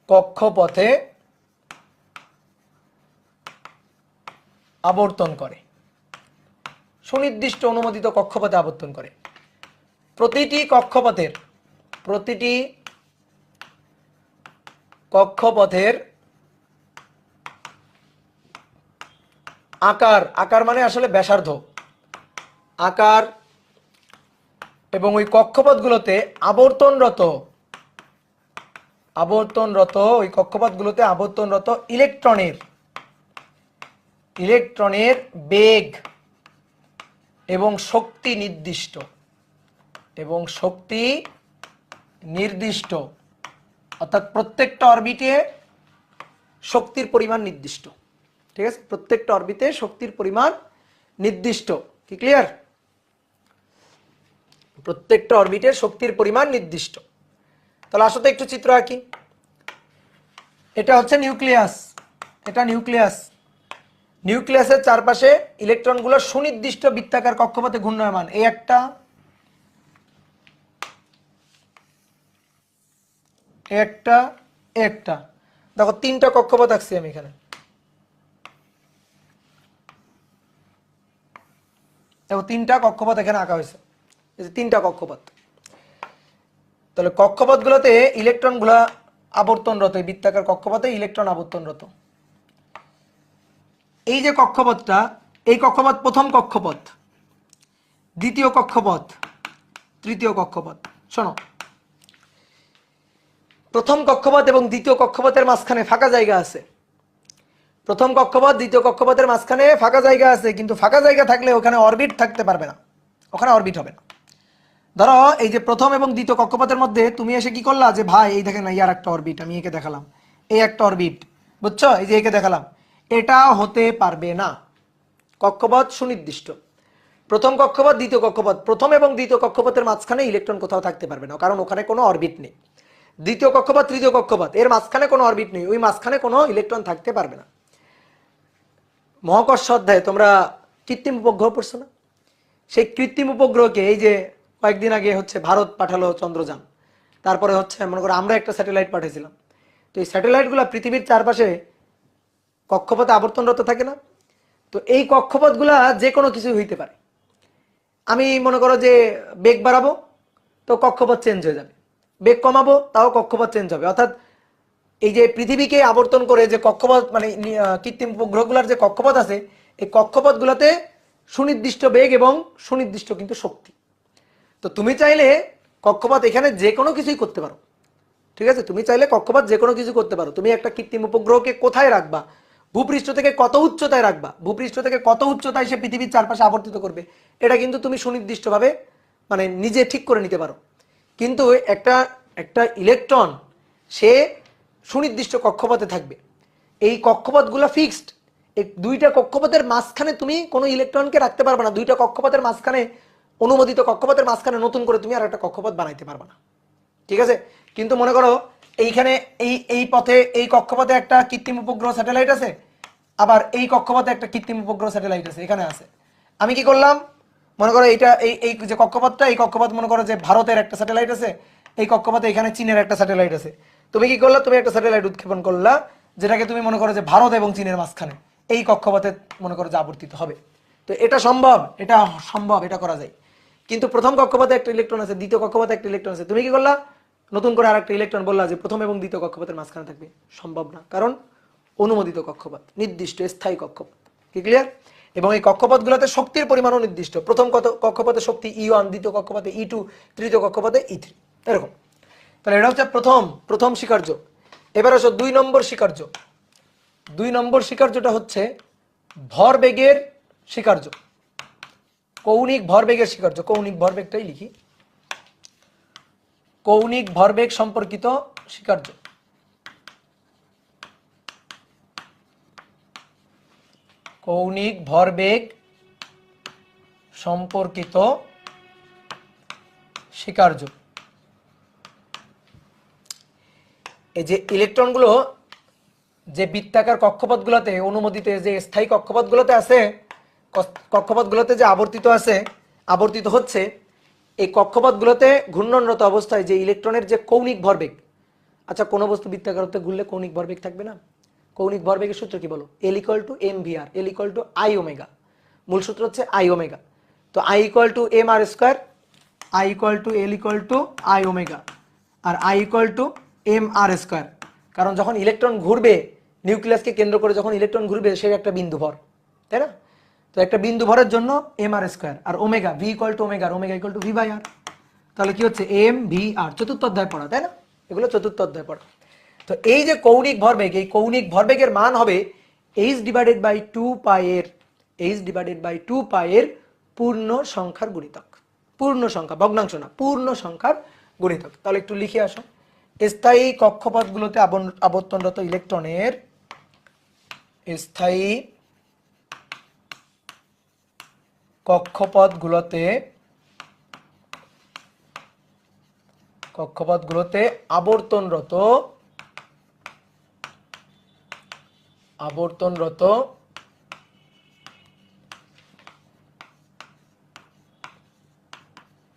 কক্ষপথে আবর্তন করে। সুনির্দিষ্ট অনুমোদিত কক্ষপথে আবর্তন করে। প্রতিটি কক্ষপথের আকার মানে আসলে ব্যাসার্ধ, আকার এবং ওই কক্ষপথগুলোতে আবর্তনরত ওই কক্ষপথগুলোতে আবর্তনরত ইলেকট্রনের বেগ এবং শক্তি নির্দিষ্ট, অর্থাৎ প্রত্যেকটা অরবিটে শক্তির পরিমাণ নির্দিষ্ট। ঠিক আছে, প্রত্যেকটা অরবিটে শক্তির পরিমাণ নির্দিষ্ট। কি ক্লিয়ার? প্রত্যেকটা অরবিটে শক্তির পরিমাণ নির্দিষ্ট। তাহলে আসলে একটু চিত্র আঁকি। এটা হচ্ছে নিউক্লিয়াস, নিউক্লিয়াসের চারপাশে ইলেকট্রনগুলো সুনির্দিষ্ট বৃত্তাকার কক্ষপথে ঘূর্ণায়মান। এই একটা, দেখো তিনটা কক্ষপথ আঁকছি আমি এখানে। দেখো তিনটা কক্ষপথ এখানে আঁকা হয়েছে, এই যে তিনটা কক্ষপথ। তাহলে কক্ষপথগুলোতে ইলেকট্রনগুলা আবর্তনরত, এই বৃত্তাকার কক্ষপথে ইলেকট্রন আবর্তনরত। এই যে কক্ষপথটা, এই কক্ষপথ প্রথম কক্ষপথ, দ্বিতীয় কক্ষপথ, তৃতীয় কক্ষপথ। শোনো, প্রথম কক্ষপথ এবং দ্বিতীয় কক্ষপথের মাঝখানে ফাঁকা জায়গা আছে। প্রথম কক্ষপথ দ্বিতীয় কক্ষপথের মাঝখানে ফাঁকা জায়গা আছে, কিন্তু ফাঁকা জায়গা থাকলে ওখানে অরবিট থাকতে পারবে না, ওখানে অরবিট হবে না। ধরো এই যে প্রথম এবং দ্বিতীয় কক্ষপথের মধ্যে তুমি এসে কি করলা, যে ভাই এই দেখেন না, ইয়ার একটা অরবিট, আমি একে দেখালাম, এই একটা অরবিট, বুঝছো, এই যে একে দেখালাম, এটা হতে পারবে না। কক্ষপথ সুনির্দিষ্ট, প্রথম কক্ষপথ দ্বিতীয় কক্ষপথ, প্রথম এবং দ্বিতীয় কক্ষপথের মাঝখানে ইলেকট্রন কোথাও থাকতে পারবে না, কারণ ওখানে কোনো অরবিট নেই। দ্বিতীয় কক্ষপথ তৃতীয় কক্ষপথ, এর মাঝখানে কোনো অরবিট নেই, ওই মাঝখানে কোনো ইলেকট্রন থাকতে পারবে না। মহাকর্ষ অধ্যায়ে তোমরা কৃত্রিম উপগ্রহ পড়ছো না? সেই কৃত্রিম উপগ্রহকে, এই যে কয়েকদিন আগে হচ্ছে ভারত পাঠালো চন্দ্রযান, তারপরে হচ্ছে মনে করো আমরা একটা স্যাটেলাইট পাঠিয়েছিলাম। তো এই স্যাটেলাইটগুলো পৃথিবীর চারপাশে কক্ষপথে আবর্তনরত থাকে না? তো এই কক্ষপথগুলা যে কোনো কিছু হইতে পারে। আমি মনে করো যে বেগ বাড়াবো, তো কক্ষপথ চেঞ্জ হয়ে যাবে, বেগ কমাবো, তাও কক্ষপথ চেঞ্জ হবে। অর্থাৎ এই যে পৃথিবীকে আবর্তন করে যে কক্ষপথ, মানে কৃত্রিম উপগ্রহগুলোর যে কক্ষপথ আছে, এই কক্ষপথগুলোতে সুনির্দিষ্ট বেগ এবং সুনির্দিষ্ট কিন্তু শক্তি। তো তুমি চাইলে কক্ষপথ এখানে যে কোনো কিছুই করতে পারো। ঠিক আছে, তুমি চাইলে কক্ষপথ যে কোনো কিছু করতে পারো। তুমি একটা কৃত্রিম উপগ্রহকে কোথায় রাখবা, ভূপৃষ্ঠ থেকে কত উচ্চতায় রাখবা, ভূপৃষ্ঠ থেকে কত উচ্চতায় সে পৃথিবীর চারপাশে আবর্তিত করবে, এটা কিন্তু তুমি সুনির্দিষ্টভাবে মানে নিজে ঠিক করে নিতে পারো। কিন্তু একটা ইলেকট্রন সে সুনির্দিষ্ট কক্ষপথে থাকবে, এই কক্ষপথগুলো ফিক্সড। এই দুইটা কক্ষপথের মাঝখানে তুমি কোনো ইলেকট্রনকে রাখতে পারবে না। দুইটা কক্ষপথের মাঝখানে, অনুমোদিত কক্ষপথের মাঝখানে নতুন করে তুমি আর একটা কক্ষপথ বানাইতে পারবে না। ঠিক আছে, কিন্তু মনে করো এইখানে এই কক্ষপথে একটা কৃত্রিম উপগ্রহ স্যাটেলাইট আছে, আবার এই কক্ষপথে একটা কৃত্রিম উপগ্রহ স্যাটেলাইট আছে, এখানে আছে। আমি কি করলাম, মনে করো এইটা এই যে কক্ষপথটা, এই কক্ষপথ মনে করো যে ভারতের একটা স্যাটেলাইট আছে, এই কক্ষপথে এখানে চীনের একটা স্যাটেলাইট আছে। তুমি কি করলা, তুমি একটা স্যাটেলাইট উৎক্ষেপণ করলা, যেটাকে তুমি মনে করো যে ভারত এবং চীনের মাঝখানে এই কক্ষপথে মনে করো যে আবর্তিত হবে। তো এটা সম্ভব, এটা করা যায়। কিন্তু প্রথম কক্ষপথে একটা ইলেকট্রন আছে, দ্বিতীয় কক্ষপথে একটা ইলেকট্রন আছে, তুমি কি করলা, নতুন করে আরেকটা ইলেকট্রন বললা যে প্রথম এবং দ্বিতীয় কক্ষপথের মাঝখানে থাকবে। সম্ভব না, কারণ অনুমোদিত কক্ষপথ, নির্দিষ্ট স্থায়ী কক্ষপথ। কি ক্লিয়ার? এবং এই কক্ষপথগুলোতে শক্তির পরিমাণও নির্দিষ্ট। প্রথম কক্ষপথে শক্তি E1, দ্বিতীয় কক্ষপথে E2, তৃতীয় কক্ষপথে E3, এরকম। তাহলে এটা হচ্ছে প্রথম স্বীকার্য। এবার আসো 2 নম্বর স্বীকার্য। 2 নম্বর স্বীকার্যটা হচ্ছে ভরবেগের স্বীকার্য, কৌণিক ভরবেগের স্বীকার্য। কৌণিক ভরবেগটাই লিখি, কৌণিক ভরবেগ সম্পর্কিত স্বীকার্য। কৌণিক ভরবেগ সম্পর্কিত স্বীকার্য। এই যে ইলেকট্রনগুলো যে বৃত্তাকার কক্ষপথগুলোতে অনুমোদিত, যে স্থায়ী কক্ষপথগুলোতে আছে, কক্ষপথগুলোতে যে আবর্তিত হচ্ছে, এই কক্ষপথগুলোতে ঘূর্ণনরত অবস্থায় যে ইলেকট্রনের যে কৌণিক ভরবেগ, আচ্ছা কোনো বস্তু বৃত্তাকারতে ঘুরলে কৌণিক ভরবেগ থাকবে না? কৌণিক ভরবেগের সূত্র কি বলো? L = mvr, L = I omega. মূল সূত্র হচ্ছে I ওমেগা। তো I = mr², I = L = I omega, আর I = mr²। কারণ যখন ইলেকট্রন ঘুরবে, নিউক্লিয়াসকে কেন্দ্র করে যখন ইলেকট্রন ঘুরবে, সে একটা বিন্দু ভর, তাই না? তো একটা বিন্দু ভরের জন্য mr², আর omega V = omega, omega = v/r। তাহলে কি হচ্ছে? mvr। চতুর্থ অধ্যায় পড়া, তাই না? এগুলো চতুর্থ অধ্যায় পড়া। তো এই যে কৌণিক ভরবেগ, এই কৌণিক ভরবেগের মান হবে h/2π এর পূর্ণ সংখ্যার গুণিতক। পূর্ণ সংখ্যা, ভগ্নাংশ না, পূর্ণ সংখ্যার গুণিতক। তাহলে একটু লিখে আসো। স্থায়ী কক্ষপথগুলোতে আবর্তনরত ইলেকট্রনের স্থায়ী কক্ষপথগুলোতে আবর্তনরত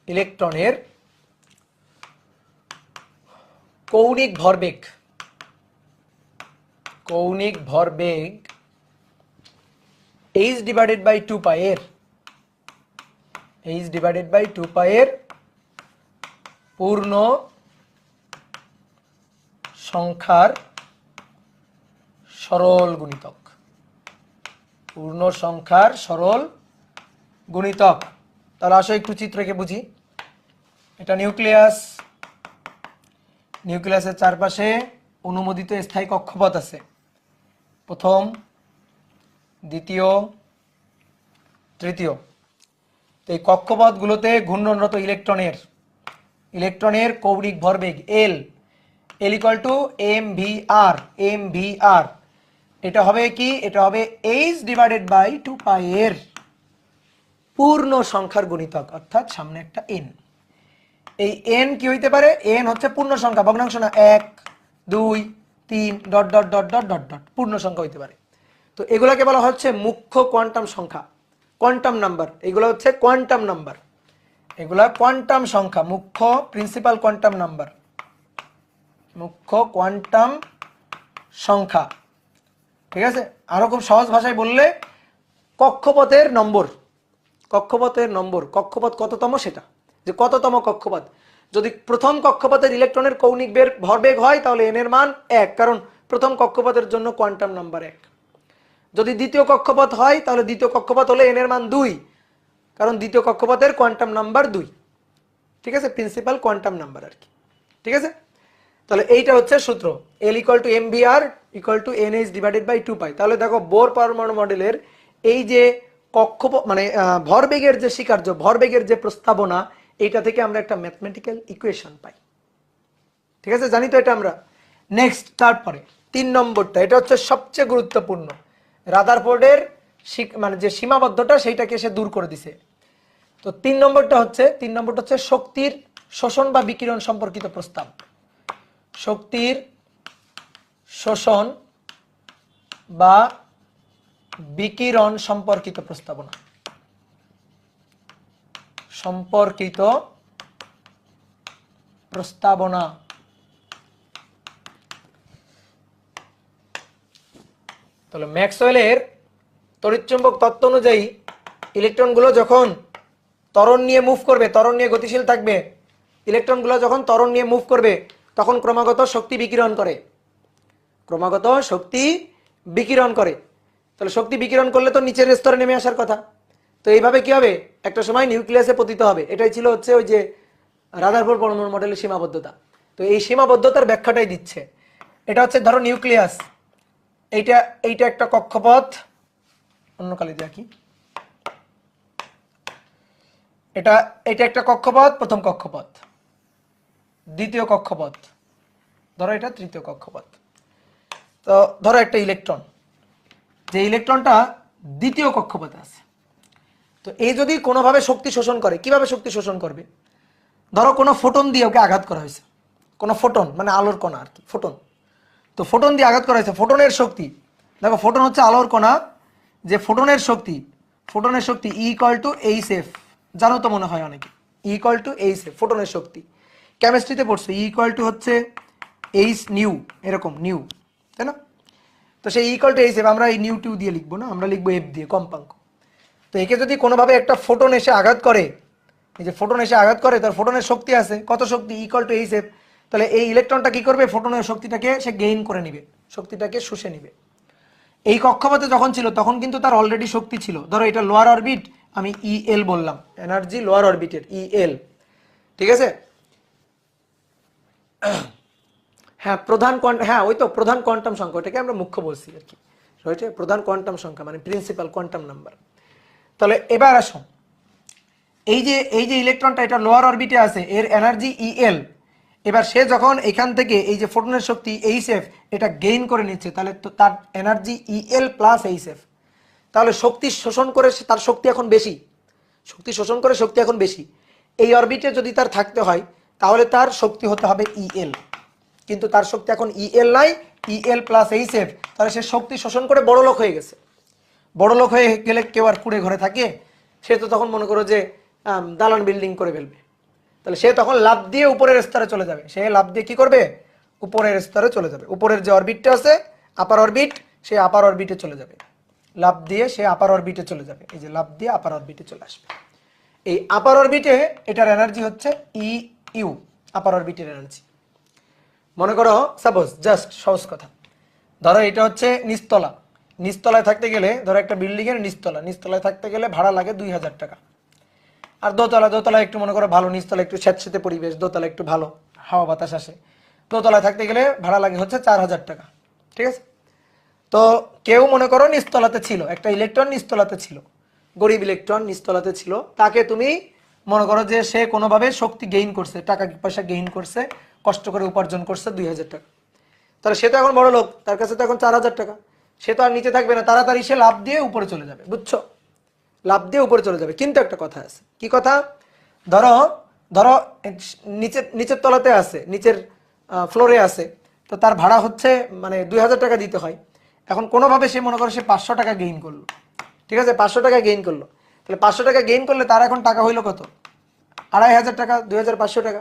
ইলেকট্রনের কৌণিক ভরবেগ h/2π এর পূর্ণ সংখ্যার সরল গুণিতক। পূর্ণ সংখ্যার সরল গুণিতক। তাহলে আসো একটু চিত্রকে বুঝি। এটা নিউক্লিয়াসের চারপাশে অনুমোদিত স্থায়ী কক্ষপথ আছে, প্রথম, দ্বিতীয়, তৃতীয়। তো এই কক্ষপথগুলোতে ঘূর্ণনরত ইলেকট্রনের কৌণিক ভরবেগ L = mvr। এটা হবে কি? এটা হবে h/2π এর পূর্ণ সংখ্যার গুণিতক, অর্থাৎ সামনে একটা n। এই n কি হইতে পারে? n হচ্ছে পূর্ণ সংখ্যা, ভগ্নাংশ না। 1 2 3 ... পূর্ণ সংখ্যা হইতে পারে। তো এগুলাকে বলা হচ্ছে মুখ্য কোয়ান্টাম সংখ্যা, কোয়ান্টাম নাম্বার। এগুলো হচ্ছে কোয়ান্টাম নাম্বার, এগুলা কোয়ান্টাম সংখ্যা, মুখ্য প্রিন্সিপাল কোয়ান্টাম নাম্বার, মুখ্য কোয়ান্টাম সংখ্যা। ঠিক আছে? আরো খুব সহজ ভাষায় বললে কক্ষপথের নম্বর, কক্ষপথ কততম, সেটা যে কততম কক্ষপথ। যদি প্রথম কক্ষপথের ইলেকট্রনের কৌণিক ভরবেগ হয়, তাহলে n এর মান 1, কারণ প্রথম কক্ষপথের জন্য কোয়ান্টাম নাম্বার 1। যদি দ্বিতীয় কক্ষপথ হয়, তাহলে দ্বিতীয় কক্ষপথ হলে n এর মান 2, কারণ দ্বিতীয় কক্ষপথের কোয়ান্টাম নাম্বার 2। ঠিক আছে? প্রিন্সিপাল কোয়ান্টাম নাম্বার আর কি। ঠিক আছে? তাহলে এইটা হচ্ছে সূত্র, L = mvr = nh/2π। তাহলে দেখো বোর পরমাণু মডেলের এই যে কক্ষপথ মানে ভরবেগের যে স্বীকার্য, ভরবেগের যে প্রস্তাবনা, এইটা থেকে আমরা একটা ম্যাথমেটিক্যাল ইকুয়েশন পাই। ঠিক আছে? জানি তো এটা আমরা। নেক্সট, তারপরে 3 নম্বরটা, এটা হচ্ছে সবচেয়ে গুরুত্বপূর্ণ। রাদারফোর্ডের মানে যে সীমাবদ্ধতা, সেইটাকে সে দূর করে দিছে। তো 3 নম্বরটা হচ্ছে শক্তির শোষণ বা বিকিরণ সম্পর্কিত প্রস্তাব। শক্তির শোষণ বা বিকিরণ সম্পর্কিত প্রস্তাবনা, তাহলে ম্যাক্সওয়েলের তড়িৎচুম্বক তত্ত্ব অনুযায়ী ইলেকট্রনগুলো যখন ত্বরণ নিয়ে মুভ করবে, ত্বরণ নিয়ে গতিশীল থাকবে, ইলেকট্রনগুলো যখন ত্বরণ নিয়ে মুভ করবে, তখন ক্রমাগত শক্তি বিকিরণ করে। তাহলে শক্তি বিকিরণ করলে তো নিচের স্তরে নেমে আসার কথা। তো এইভাবে কি হবে? একটা সময় নিউক্লিয়াসে পতিত হবে। এটাই ছিল হচ্ছে ওই যে রাদারফোর্ড পরমাণু মডেলের সীমাবদ্ধতা। তো এই সীমাবদ্ধতার ব্যাখ্যাটাই দিচ্ছে। এটা হচ্ছে ধরো নিউক্লিয়াস, এইটা একটা কক্ষপথ, অন্য কালি দিয়ে কি, এটা একটা কক্ষপথ, প্রথম কক্ষপথ, দ্বিতীয় কক্ষপথ, ধরো এটা তৃতীয় কক্ষপথ। তো ধরো একটা ইলেকট্রন, যে ইলেকট্রনটা দ্বিতীয় কক্ষপথে আছে। তো এই যদি কোনোভাবে শক্তি শোষণ করে, কিভাবে শক্তি শোষণ করবে? ধরো কোনো ফোটন দিয়ে ওকে আঘাত করা হয়েছে, কোনো ফোটন মানে আলোর কণা আর কি, ফোটন। তো ফোটন দিয়ে আঘাত করা হয়েছে, ফোটনের শক্তি দেখো, ফোটন হচ্ছে আলোর কণা, যে ফোটনের শক্তি E=H/F, জানো তো মনে হয় অনেকে, E=H/F ফোটনের শক্তি, কেমিস্ট্রিতে পড়ছো, E= হচ্ছে H নিউ, এরকম নিউ, তাই না? তো সেই E=H/F আমরা এই নিউ টিউ দিয়ে লিখবো না, আমরা লিখবো F দিয়ে, কম্পাঙ্ক। তো একে যদি কোনোভাবে একটা ফোটন এসে আঘাত করে, এই যে ফোটন এসে আঘাত করে, তার ফোটনের শক্তি আছে, কত শক্তি? E=H/F। তাহলে এই ইলেকট্রনটা কি করবে? ফোটনের শক্তিটাকে সে গেইন করে নিবে, শক্তিটাকে শুষে নিবে। এই কক্ষপথে যখন ছিল তখন কিন্তু তার অলরেডি শক্তি ছিল। ধরো এটা লোয়ার অরবিট, আমি EL বললাম, এনার্জি লোয়ার অরবিটের EL, ঠিক আছে? হ্যাঁ প্রধান কোয়ান্টাম, হ্যাঁ ওই তো প্রধান কোয়ান্টাম সংখ্যা, ওটাকে আমরা মুখ্য বলছি আর কি, রয়েছে প্রধান কোয়ান্টাম সংখ্যা মানে প্রিন্সিপাল কোয়ান্টাম নাম্বার। তাহলে এবার আসো, এই যে ইলেকট্রনটা এটা লোয়ার অরবিটে আছে, এর এনার্জি EL। এবার সে যখন এখান থেকে এই যে ফোটনের শক্তি HF এটা গেইন করে নিচ্ছে, তাহলে তো তার এনার্জি EL+HF। তাহলে শক্তি শোষণ করে তার শক্তি এখন বেশি, শক্তি শোষণ করে শক্তি এখন বেশি। এই অরবিটে যদি তার থাকতে হয় তাহলে তার শক্তি হতে হবে EL, কিন্তু তার শক্তি এখন EL নাই, EL+HF। তাহলে সে শক্তি শোষণ করে বড় লোক হয়ে গেছে। বড় লোক হয়ে গেলে কেউ আর কুড়ে ঘরে থাকে? সে তো তখন মনে করো যে দালান বিল্ডিং করে ফেলবে। তাহলে সে তখন লাফ দিয়ে উপরের স্তরে চলে যাবে। সে লাফ দিয়ে কি করবে? উপরের স্তরে চলে যাবে। উপরের যে অরবিটটা আছে আপার অরবিট, সে আপার অরবিটে চলে যাবে। লাফ দিয়ে সে আপার অরবিটে চলে যাবে, এই যে লাফ দিয়ে আপার অরবিটে চলে আসবে। এই আপার অরবিটে এটার এনার্জি হচ্ছে EU, আপার অরবিটের এনার্জি। মনে করো সাপোজ, জাস্ট সহজ কথা, ধরো এটা হচ্ছে নিচতলা, নিচতলায় থাকতে গেলে, ধরো একটা বিল্ডিং এর নিচতলায় থাকতে গেলে ভাড়া লাগে 2000 টাকা। আর দোতলা একটু মনে করো ভালো, নিচতলা একটু স্যাঁতস্যাঁতে পরিবেশ, দোতলা একটু ভালো হাওয়া বাতাস আসে, দোতলায় থাকতে গেলে ভাড়া লাগে হচ্ছে 4000 টাকা, ঠিক আছে? তো কেউ মনে করো নিচতলাতে ছিল, একটা ইলেকট্রন নিচতলাতে ছিল, গরিব ইলেকট্রন নিচতলাতে ছিল, তাকে তুমি মনে করো যে সে কোনোভাবে শক্তি গেইন করছে, টাকা পয়সা গেইন করছে, কষ্ট করে উপার্জন করছে 2000 টাকা। তাহলে সে তো এখন বড় লোক, তার কাছে তো এখন 4000 টাকা, সে তো আর নিচে থাকবে না, তাড়াতাড়ি সে লাফ দিয়ে উপরে চলে যাবে, বুঝছো? লাফ দিয়ে উপরে চলে যাবে। কিন্তু একটা কথা আছে, কি কথা? ধরো ধরো নিচের তলাতে আছে, নিচের ফ্লোরে আছে, তো তার ভাড়া হচ্ছে মানে 2000 টাকা দিতে হয়। এখন কোনোভাবে সে মনে করো সে 500 টাকা গেইন করলো, ঠিক আছে? 500 টাকা গেইন করলো, তাহলে 500 টাকা গেইন করলে তার এখন টাকা হইলো কত? 2500 টাকা, 2500 টাকা।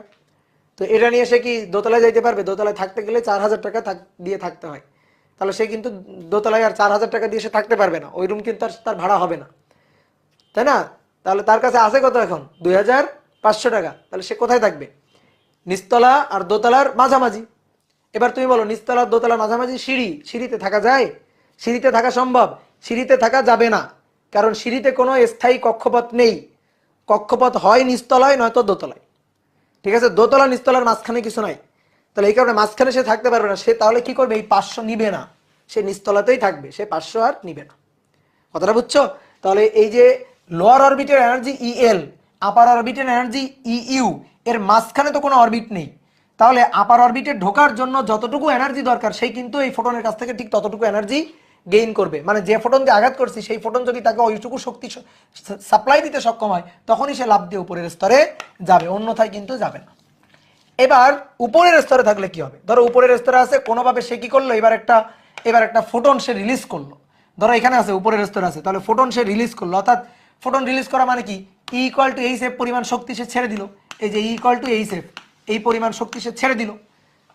তো এটা নিয়ে সে কি দোতলায় যাইতে পারবে? দোতলায় থাকতে গেলে 4000 টাকা দিয়ে থাকতে হয়। তাহলে সে কিন্তু দোতলায় আর 4000 টাকা দিয়ে সে থাকতে পারবে না, ওই রুম কিন্তু তার ভাড়া হবে না, তাই না? তাহলে তার কাছে আছে কত এখন? 2500 টাকা। তাহলে সে কোথায় থাকবে? নিচতলা আর দোতলার মাঝামাঝি। এবার তুমি বলো, নিচতলা আর দোতলার মাঝামাঝি সিঁড়িতে থাকা যায়? সিঁড়িতে থাকা সম্ভব? সিঁড়িতে থাকা যাবে না, কারণ সিঁড়িতে কোনো স্থায়ী কক্ষপথ নেই। কক্ষপথ হয় নিচতলায় নয়তো দোতলায়, ঠিক আছে? দোতলা নিচতলার মাঝখানে কিছু নাই। তাহলে এই কারণে মাঝখানে সে থাকতে পারবে না। সে তাহলে কি করবে? এই 500 নিবে না, সে নিচতলাতেই থাকবে, সে 500 আর নিবে না। কথাটা বুঝছো? তাহলে এই যে লোয়ার অরবিটের এনার্জি EL, আপার অরবিটের এনার্জি EU, এর মাঝখানে তো কোনো অরবিট নেই। তাহলে আপার অরবিটে ঢোকার জন্য যতটুকু এনার্জি দরকার, সেই কিন্তু এই ফোটনের কাছ থেকে ঠিক ততটুকু এনার্জি গেইন করবে। মানে যে ফোটন দিয়ে আঘাত করছি সেই ফোটন যদি তাকে ওইটুকু শক্তি সাপ্লাই দিতে সক্ষম হয়, তখনই সে লাফ দিয়ে উপরের স্তরে যাবে, অন্যথায় কিন্তু যাবে না। এবার উপরের স্তরে থাকলে কি হবে? ধরো উপরের স্তরে আছে, কোনোভাবে সে কি করলো, এবার একটা ফোটন সে রিলিজ করলো। ধরো এখানে আছে, উপরের স্তরে আছে, তাহলে ফোটন সে রিলিজ করলো। অর্থাৎ ফোটন রিলিজ করা মানে কি? E=H/F পরিমাণ শক্তি সে ছেড়ে দিল। এই যে E=H/F, এই পরিমাণ শক্তি সে ছেড়ে দিল।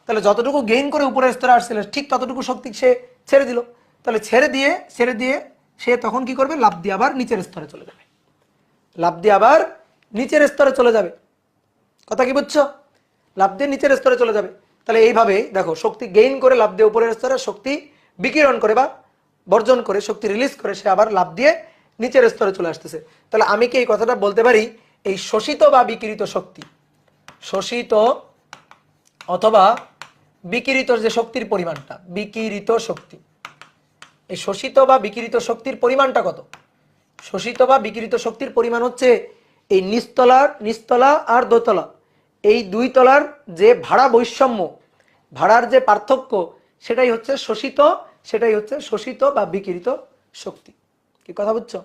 তাহলে যতটুকু গেইন করে উপরের স্তরে আসছিল ঠিক ততটুকু শক্তি সে ছেড়ে দিল। তাহলে ছেড়ে দিয়ে সে তখন কি করবে? লাফ দিয়ে আবার নিচের স্তরে চলে যাবে, লাফ দিয়ে আবার নিচের স্তরে চলে যাবে। কথা কি বুঝছো? লাফ দিয়ে নিচের স্তরে চলে যাবে। তাহলে এইভাবে দেখো, শক্তি গেইন করে লাফ দিয়ে উপরের স্তরে, শক্তি বিকিরণ করে বা বর্জন করে, শক্তি রিলিজ করে সে আবার লাফ দিয়ে নিচের স্তরে চলে আসতেছে। তাহলে আমি কি এই কথাটা বলতে পারি, এই শোষিত বা বিকিরিত শক্তি, শোষিত অথবা বিকিরিত যে শক্তির পরিমাণটা, বিকিরিত শক্তি, এই শোষিত বা বিকিরিত শক্তির পরিমাণটা কত? শোষিত বা বিকিরিত শক্তির পরিমাণ হচ্ছে এই নিচতলা আর দোতলা, এই দুই তলার যে ভাড়া বৈষম্য, ভাড়ার যে পার্থক্য, সেটাই হচ্ছে শোষিত বা বিকিরিত শক্তি। কি কথা বুঝছো?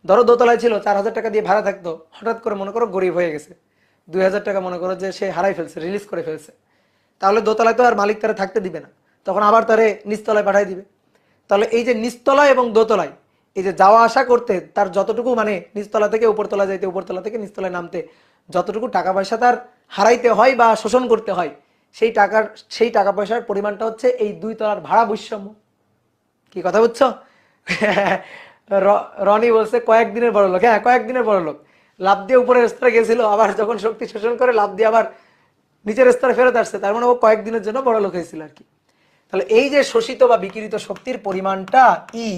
ধরো দোতলায় ছিল, 4000 টাকা দিয়ে ভাড়া থাকতো, হঠাৎ করে মনে করো গরিব হয়ে গেছে, 2000 টাকা মনে করো যে সে হারাই ফেলছে, রিলিজ করে ফেলছে। তাহলে দোতলায় তো আর মালিক তারা থাকতে দিবে না, তখন আবার তারে নিচতলায় পাঠাই দিবে। তাহলে এই যে নিচতলায় এবং দোতলায় এই যে যাওয়া আসা করতে তার যতটুকু মানে নিচতলা থেকে উপরতলা যাইতে, উপরতলা থেকে নিচতলায় নামতে যতটুকু টাকা পয়সা তার হারাইতে হয় বা শোষণ করতে হয়, সেই টাকা পয়সার পরিমাণটা হচ্ছে এই 2 তলার ভাড়া বৈষম্য। কি কথা বুঝছো? রনি বলছে কয়েকদিনের বড় লোক। হ্যাঁ, কয়েকদিনের বড় লোক। লাভ দিয়ে উপরের স্তরে গেছিল, আবার যখন শক্তি শোষণ করে লাভ দিয়ে আবার নিচের স্তরে ফেরত আসছে, তার মানে ও কয়েকদিনের জন্য বড় লোক হয়েছিল আর কি। তাহলে এই যে শোষিত বা বিকিরিত শক্তির পরিমাণটা ই,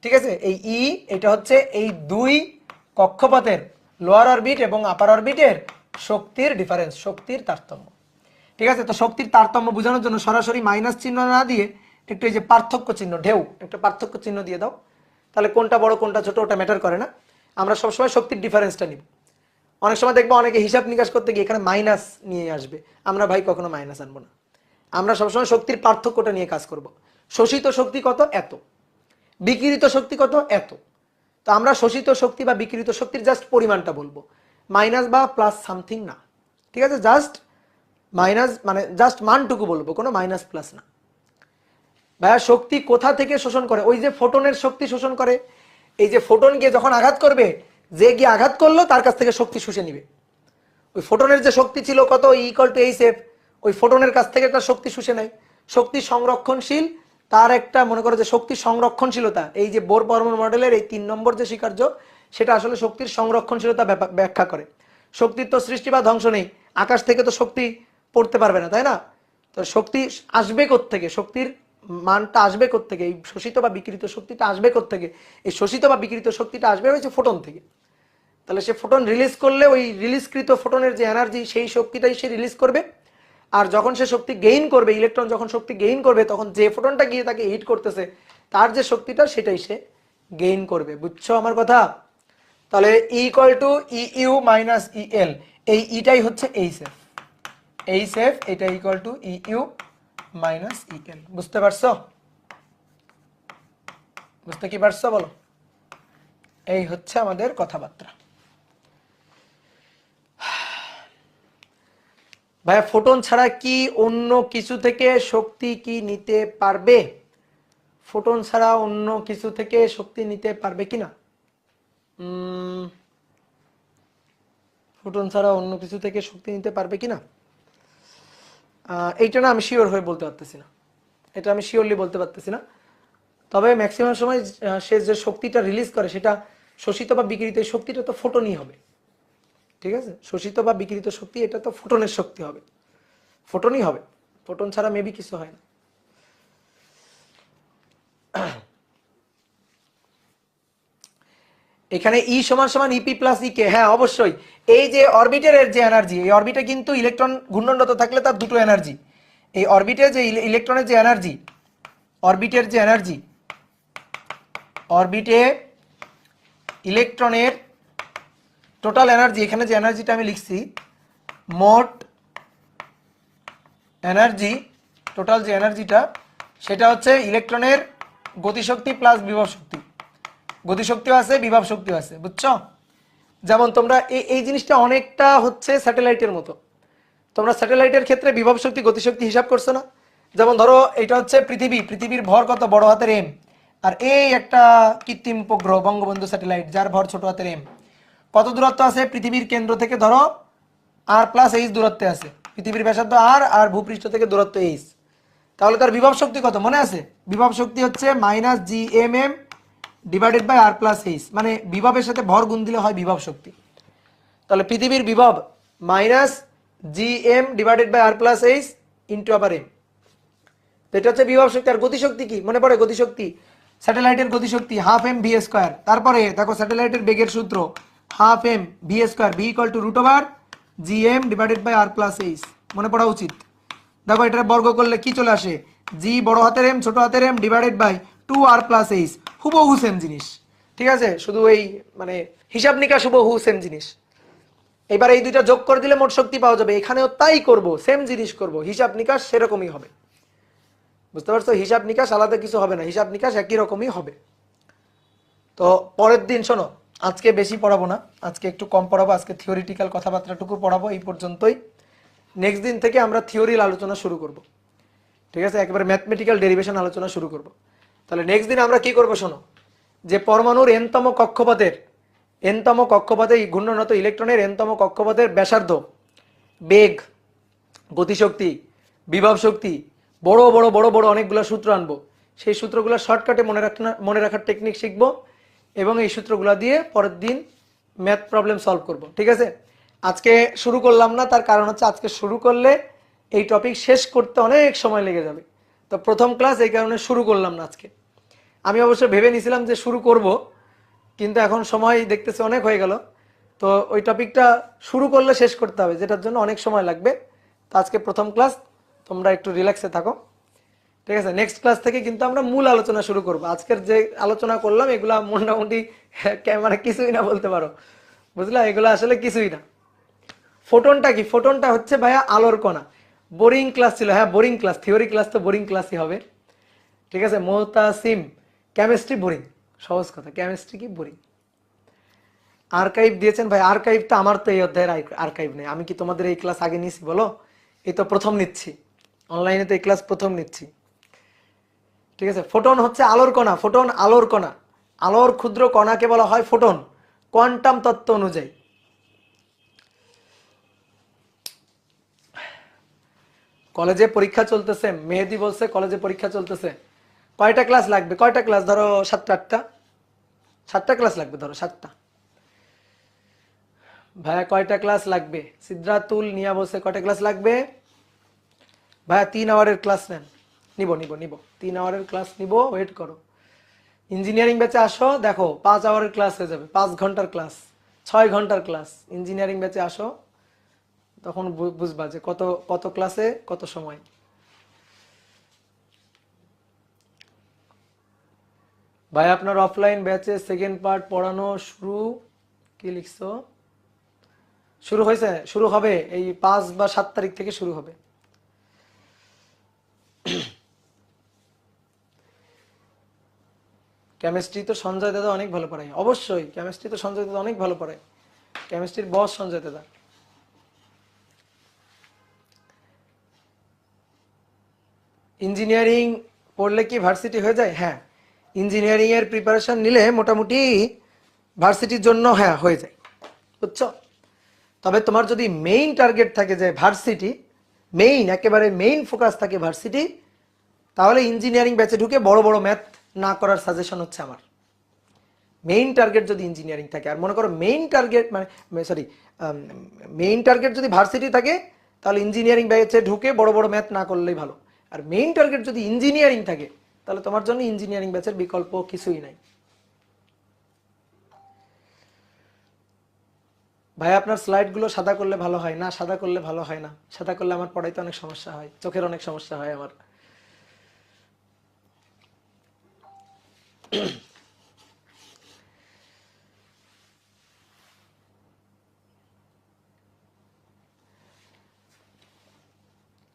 ঠিক আছে, এই ই এটা হচ্ছে এই 2 কক্ষপথের লোয়ার অরবিট এবং আপার অরবিটের শক্তির ডিফারেন্স, শক্তির তারতম্য। ঠিক আছে, তো শক্তির তারতম্য বোঝানোর জন্য সরাসরি মাইনাস চিহ্ন না দিয়ে একটু এই যে পার্থক্য চিহ্ন, ঢেউ, একটা পার্থক্য চিহ্ন দিয়ে দাও। তাহলে কোনটা বড় কোনটা ছোট ওটা ম্যাটার করে না, আমরা সবসময় শক্তির ডিফারেন্সটা নিব। অনেক সময় দেখবো অনেকে হিসাব নিকাশ করতে গিয়ে এখানে মাইনাস নিয়ে আসবে, আমরা ভাই কখনো মাইনাস আনবো না, আমরা সবসময় শক্তির পার্থক্যটা নিয়ে কাজ করব। শোষিত শক্তি কত, এত, বিকিরিত শক্তি কত, এত। তো আমরা শোষিত শক্তি বা বিকিরিত শক্তির জাস্ট পরিমাণটা বলবো, মাইনাস বা প্লাস সামথিং না। ঠিক আছে, জাস্ট মাইনাস মানে জাস্ট মানটুকু বলবো, কোনো মাইনাস প্লাস না। ভাইয়া শক্তি কোথা থেকে শোষণ করে? ওই যে ফোটনের শক্তি শোষণ করে। এই যে ফোটন গিয়ে যখন আঘাত করবে, যে গিয়ে আঘাত করলো তার কাছ থেকে শক্তি শুষে নিবে। ওই ফোটনের যে শক্তি ছিল কত, E=H, ওই ফোটনের কাছ থেকে তার শক্তি শুষে নেয়। শক্তি সংরক্ষণশীল, তার একটা মনে করো যে শক্তি সংরক্ষণশীলতা, এই যে বোর পরমাণু মডেলের এই 3 নম্বর যে স্বীকার্য, সেটা আসলে শক্তির সংরক্ষণশীলতা ব্যাখ্যা করে। শক্তির তো সৃষ্টি বা ধ্বংস নেই, আকাশ থেকে তো শক্তি পড়তে পারবে না, তাই না? তো শক্তি আসবে কোত্থেকে, শক্তির মানটা আসবে কোত্থেকে, এই শোষিত বা বিকিরিত শক্তিটা আসবে কোত্থেকে? এই শোষিত বা বিকিরিত শক্তিটা আসবে হচ্ছে ফোটন থেকে। তাহলে সে ফোটন রিলিজ করলে ওই রিলিজকৃত ফোটনের যে এনার্জি, সেই শক্তিটাই সে রিলিজ করবে। আর যখন সে শক্তি গেইন করবে, ইলেকট্রন যখন শক্তি গেইন করবে, তখন যে ফোটনটা গিয়ে তাকে হিট করতেছে তার যে শক্তিটা সেটাই সে গেইন করবে। বুঝছো আমার কথা? তাহলে E=EU - EL, এই ইটাই হচ্ছে এইচএফ। এইচএফ এটা EU - EL। বুঝতে পারছো? বুঝতে কি পারছো বলো? এই হচ্ছে আমাদের কথাবার্তা। ভাইয়া ফোটন ছাড়া কি অন্য কিছু থেকে শক্তি কি নিতে পারবে? ফোটন ছাড়া অন্য কিছু থেকে শক্তি নিতে পারবে কিনা? ফোটন ছাড়া অন্য কিছু থেকে শক্তি নিতে পারবে কিনা এইটা না আমি শিওর হয়ে বলতে পারতেছি না, এটা আমি শিওরলি বলতে পারতেছি না। তবে ম্যাক্সিমাম সময় সে যে শক্তিটা রিলিজ করে সেটা শোষিত বা বিকিরিত শক্তিটা তো ফোটনই হবে। ঠিক আছে, শোষিত বা বিকিরিত শক্তি এটা তো ফোটনের শক্তি হবে, ফোটনই হবে, ফোটন ছাড়া মেবি কিছু হয় না। এখানে ই সমান সমান ইপি প্লাস ইকে, হ্যাঁ অবশ্যই। এই যে অরবিটের যে এনার্জি, এই অরবিটে কিন্তু ইলেকট্রন ঘূর্ণনরত থাকলে তার দুটো এনার্জি, এই অরবিটে যে ইলেকট্রনের যে এনার্জি, অরবিটের যে এনার্জি, অরবিটে ইলেকট্রনের টোটাল এনার্জি, এখানে যে এনার্জিটা আমি লিখছি মোট এনার্জি, টোটাল যে এনার্জিটা সেটা হচ্ছে ইলেকট্রনের গতিশক্তি প্লাস বিভব শক্তি। গতিশক্তিও আছে, বিভব শক্তিও আছে, বুঝছো? যেমন তোমরা এই জিনিসটা অনেকটা হচ্ছে স্যাটেলাইটের মতো। তোমরা স্যাটেলাইটের ক্ষেত্রে বিভব শক্তি গতিশক্তি হিসাব করছো না? যেমন ধরো এটা হচ্ছে পৃথিবী, পৃথিবীর ভর কত, বড় হাতের এম, আর এই একটা কৃত্রিম উপগ্রহ বঙ্গবন্ধু স্যাটেলাইট যার ভর ছোট হাতের এম। কত দূরত্ব আছে পৃথিবীর কেন্দ্র থেকে? ধরো r+h দূরত্বে আছে, পৃথিবীর ব্যাসার্ধ r আর ভূপৃষ্ঠ থেকে দূরত্ব h। তাহলে তার বিভব শক্তি কত মনে আছে? বিভব শক্তি হচ্ছে -gmm / r+h, মানে বিভবের সাথে ভর গুণ দিলে হয় বিভব শক্তি। তাহলে পৃথিবীর বিভব -gm / r+h ইন্টু আবার m, এটা হচ্ছে বিভব শক্তি। আর গতিশক্তি কি মনে পড়ে? গতিশক্তি স্যাটেলাইটের গতিশক্তি ½ mv²। তারপরে দেখো স্যাটেলাইটের বেগের সূত্র ½ mv², v √gm / r+h, মনে পড়া উচিত। দেখো এটা বর্গ করলে কি চলে আসে? g বড় হাতের m ছোট হাতের m / 2r+h, হুবহু সেম জিনিস। ঠিক আছে, শুধু এই মানে হিসাব নিকাশ হুবহু সেম জিনিস। এবার এই দুইটা যোগ করে দিলে মোট শক্তি পাওয়া যাবে। এখানেও তাই করব, সেম জিনিস করব, হিসাব নিকাশ সেরকমই হবে। বুঝতে পারছো? হিসাব নিকাশ আলাদা কিছু হবে না, হিসাব নিকাশ একই রকমই হবে। তো পরের দিন শোনো, আজকে বেশি পড়াবো না, আজকে একটু কম পড়াবো, আজকে থিওরিটিক্যাল কথাবার্তাটুকু পড়াবো এই পর্যন্তই। নেক্সট দিন থেকে আমরা থিওরির আলোচনা শুরু করব। ঠিক আছে, একেবারে ম্যাথমেটিক্যাল ডেরিভেশন আলোচনা শুরু করব। তাহলে নেক্সট দিন আমরা কি করব শোনো, যে পরমাণুর এনতম কক্ষপথে ঘূর্ণনত ইলেকট্রনের এনতম কক্ষপথের ব্যাসার্ধ, বেগ, গতিশক্তি, বিভব শক্তি, বড় বড় বড় বড় অনেকগুলো সূত্র আনবো। সেই সূত্রগুলো শর্টকাটে মনে রাখার টেকনিক শিখবো এবং এই সূত্রগুলো দিয়ে পরের দিন ম্যাথ প্রবলেম সলভ করব। ঠিক আছে, আজকে শুরু করলাম না, তার কারণ হচ্ছে আজকে শুরু করলে এই টপিক শেষ করতে অনেক সময় লেগে যাবে। তো প্রথম ক্লাস, এই কারণে শুরু করলাম না আজকে। আমি অবশ্য ভেবে নিয়েছিলাম যে শুরু করব, কিন্তু এখন সময় দেখতেছি অনেক হয়ে গেল। তো ওই টপিকটা শুরু করলে শেষ করতে হবে, যেটার জন্য অনেক সময় লাগবে। তো আজকে প্রথম ক্লাস, তোমরা একটু রিল্যাক্সে থাকো। ঠিক আছে, নেক্সট ক্লাস থেকে কিন্তু আমরা মূল আলোচনা শুরু করব। আজকের যে আলোচনা করলাম এগুলা মোটামুটি মানে কিছুই না বলতে পারো, বুঝলা, এগুলো আসলে কিছুই না। ফোটনটা কি? ফোটনটা হচ্ছে ভাইয়া আলোর কণা। বোরিং ক্লাস ছিল, হ্যাঁ বোরিং ক্লাস, থিওরি ক্লাস তো বোরিং ক্লাসই হবে। ঠিক আছে, মোহতাসিম, কেমিস্ট্রি বোরিং, সহজ কথা, কেমিস্ট্রি কি বোরিং। আর্কাইভ দিয়েছেন ভাই, আর্কাইভটা আমার তো এই অধ্যায়ের আর্কাইভ নেই। আমি কি তোমাদের এই ক্লাস আগে নিয়েছি বলো? এই তো প্রথম নিচ্ছি, অনলাইনে তো এই ক্লাস প্রথম নিচ্ছি। ঠিক আছে, ফোটন হচ্ছে আলোর কণা, ফোটন আলোর কণা, আলোর ক্ষুদ্র কণাকে বলা হয় ফোটন, কোয়ান্টাম তত্ত্ব অনুযায়ী। কলেজে পরীক্ষা চলতেছে, মেহেদি বলছে কলেজে পরীক্ষা চলতেছে। কয়টা ক্লাস লাগবে? কয়টা ক্লাস? ধরো 7টা 8টা, 7টা ক্লাস লাগবে, ধরো 7টা। ভাইয়া কয়টা ক্লাস লাগবে? সিদ্ধাতুল নিয়া বলছে কয়টা ক্লাস লাগবে? ভাইয়া 3 আওয়ারের ক্লাস নেন। নিব নিব নিব 3 আওয়ারের ক্লাস নিব, ওয়েট করো। ইঞ্জিনিয়ারিং ব্যাচে আসো, দেখো 5 আওয়ারের ক্লাস হয়ে যাবে, 5 ঘন্টার ক্লাস, 6 ঘন্টার ক্লাস। ইঞ্জিনিয়ারিং ব্যাচে আসো, তখন বুঝবা যে কত কত ক্লাসে কত সময়। ভাই আপনার অফলাইন ব্যাচে সেকেন্ড পার্ট পড়ানো শুরু, কি লিখছো? শুরু হয়েছে, শুরু হবে এই 5 বা 7 তারিখ থেকে শুরু হবে। কেমিস্ট্রি তো সঞ্জয় দাদা অনেক ভালো পড়ায়, অবশ্যই কেমিস্ট্রি তো সঞ্জয় দাদা অনেক ভালো পড়ায়, কেমিস্ট্রির বস সঞ্জয় দাদা। ইঞ্জিনিয়ারিং পড়লে কি ভার্সিটি হয়ে যায়? হ্যাঁ, ইঞ্জিনিয়ারিং এর প্রিপারেশন নিলে মোটামুটি ভার্সিটির জন্য হ্যাঁ হয়ে যায়, বুঝছো। তবে তোমার যদি মেইন টার্গেট থাকে যে ভার্সিটি, মেইন একেবারে মেইন ফোকাস থাকে ভার্সিটি, তাহলে ইঞ্জিনিয়ারিং ব্যাচে ঢুকে বড় বড় ম্যাথ না করার সাজেশন হচ্ছে আমার। মেইন টার্গেট যদি ইঞ্জিনিয়ারিং থাকে, আর মনে করো মেইন টার্গেট মানে সরি মেইন টার্গেট যদি ভার্সিটি থাকে, তাহলে ইঞ্জিনিয়ারিং ব্যাচে ঢুকে বড় বড় ম্যাথ না করলেই ভালো। আর মেইন টার্গেট যদি ইঞ্জিনিয়ারিং থাকে, তাহলে তোমার জন্য ইঞ্জিনিয়ারিং ব্যাচের বিকল্প কিছুই নাই। ভাই আপনার স্লাইডগুলো সাদা করলে ভালো হয় না? সাদা করলে ভালো হয় না, সাদা করলে আমার পড়াইতে অনেক সমস্যা হয়, চোখের অনেক সমস্যা হয় আমার।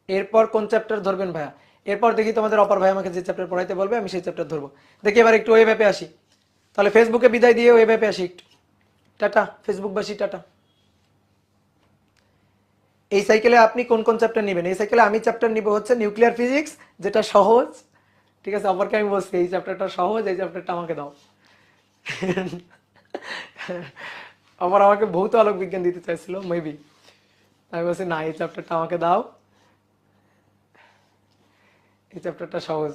এরপর কোন চ্যাপ্টার ধরবেন ভাইয়া? এরপর দেখি তোমাদের অপর ভাই আমাকে যে চ্যাপ্টার পড়াইতে বলবে আমি সেই চ্যাপ্টার ধরবো। দেখি এবার একটু ওয়েব অ্যাপে আসি, তাহলে ফেসবুকে বিদায় দিয়ে ওয়েব অ্যাপে আসি একটু। টাটা ফেসবুকবাসী, টাটা। এই সাইকেলে আপনি কোন কোন চ্যাপ্টার নেবেন? এই সাইকেলে আমি চ্যাপ্টার নিব হচ্ছে নিউক্লিয়ার ফিজিক্স, যেটা সহজ। ঠিক আছে, অপরকে আমি বলছি এই চ্যাপ্টারটা সহজ, এই চ্যাপ্টারটা আমাকে দাও। আবার আমাকে ভৌত আলোক বিজ্ঞান দিতে চাইছিল মেবি, আমি বলছি না এই চ্যাপ্টারটা আমাকে দাও, এই চ্যাপ্টারটা সহজ।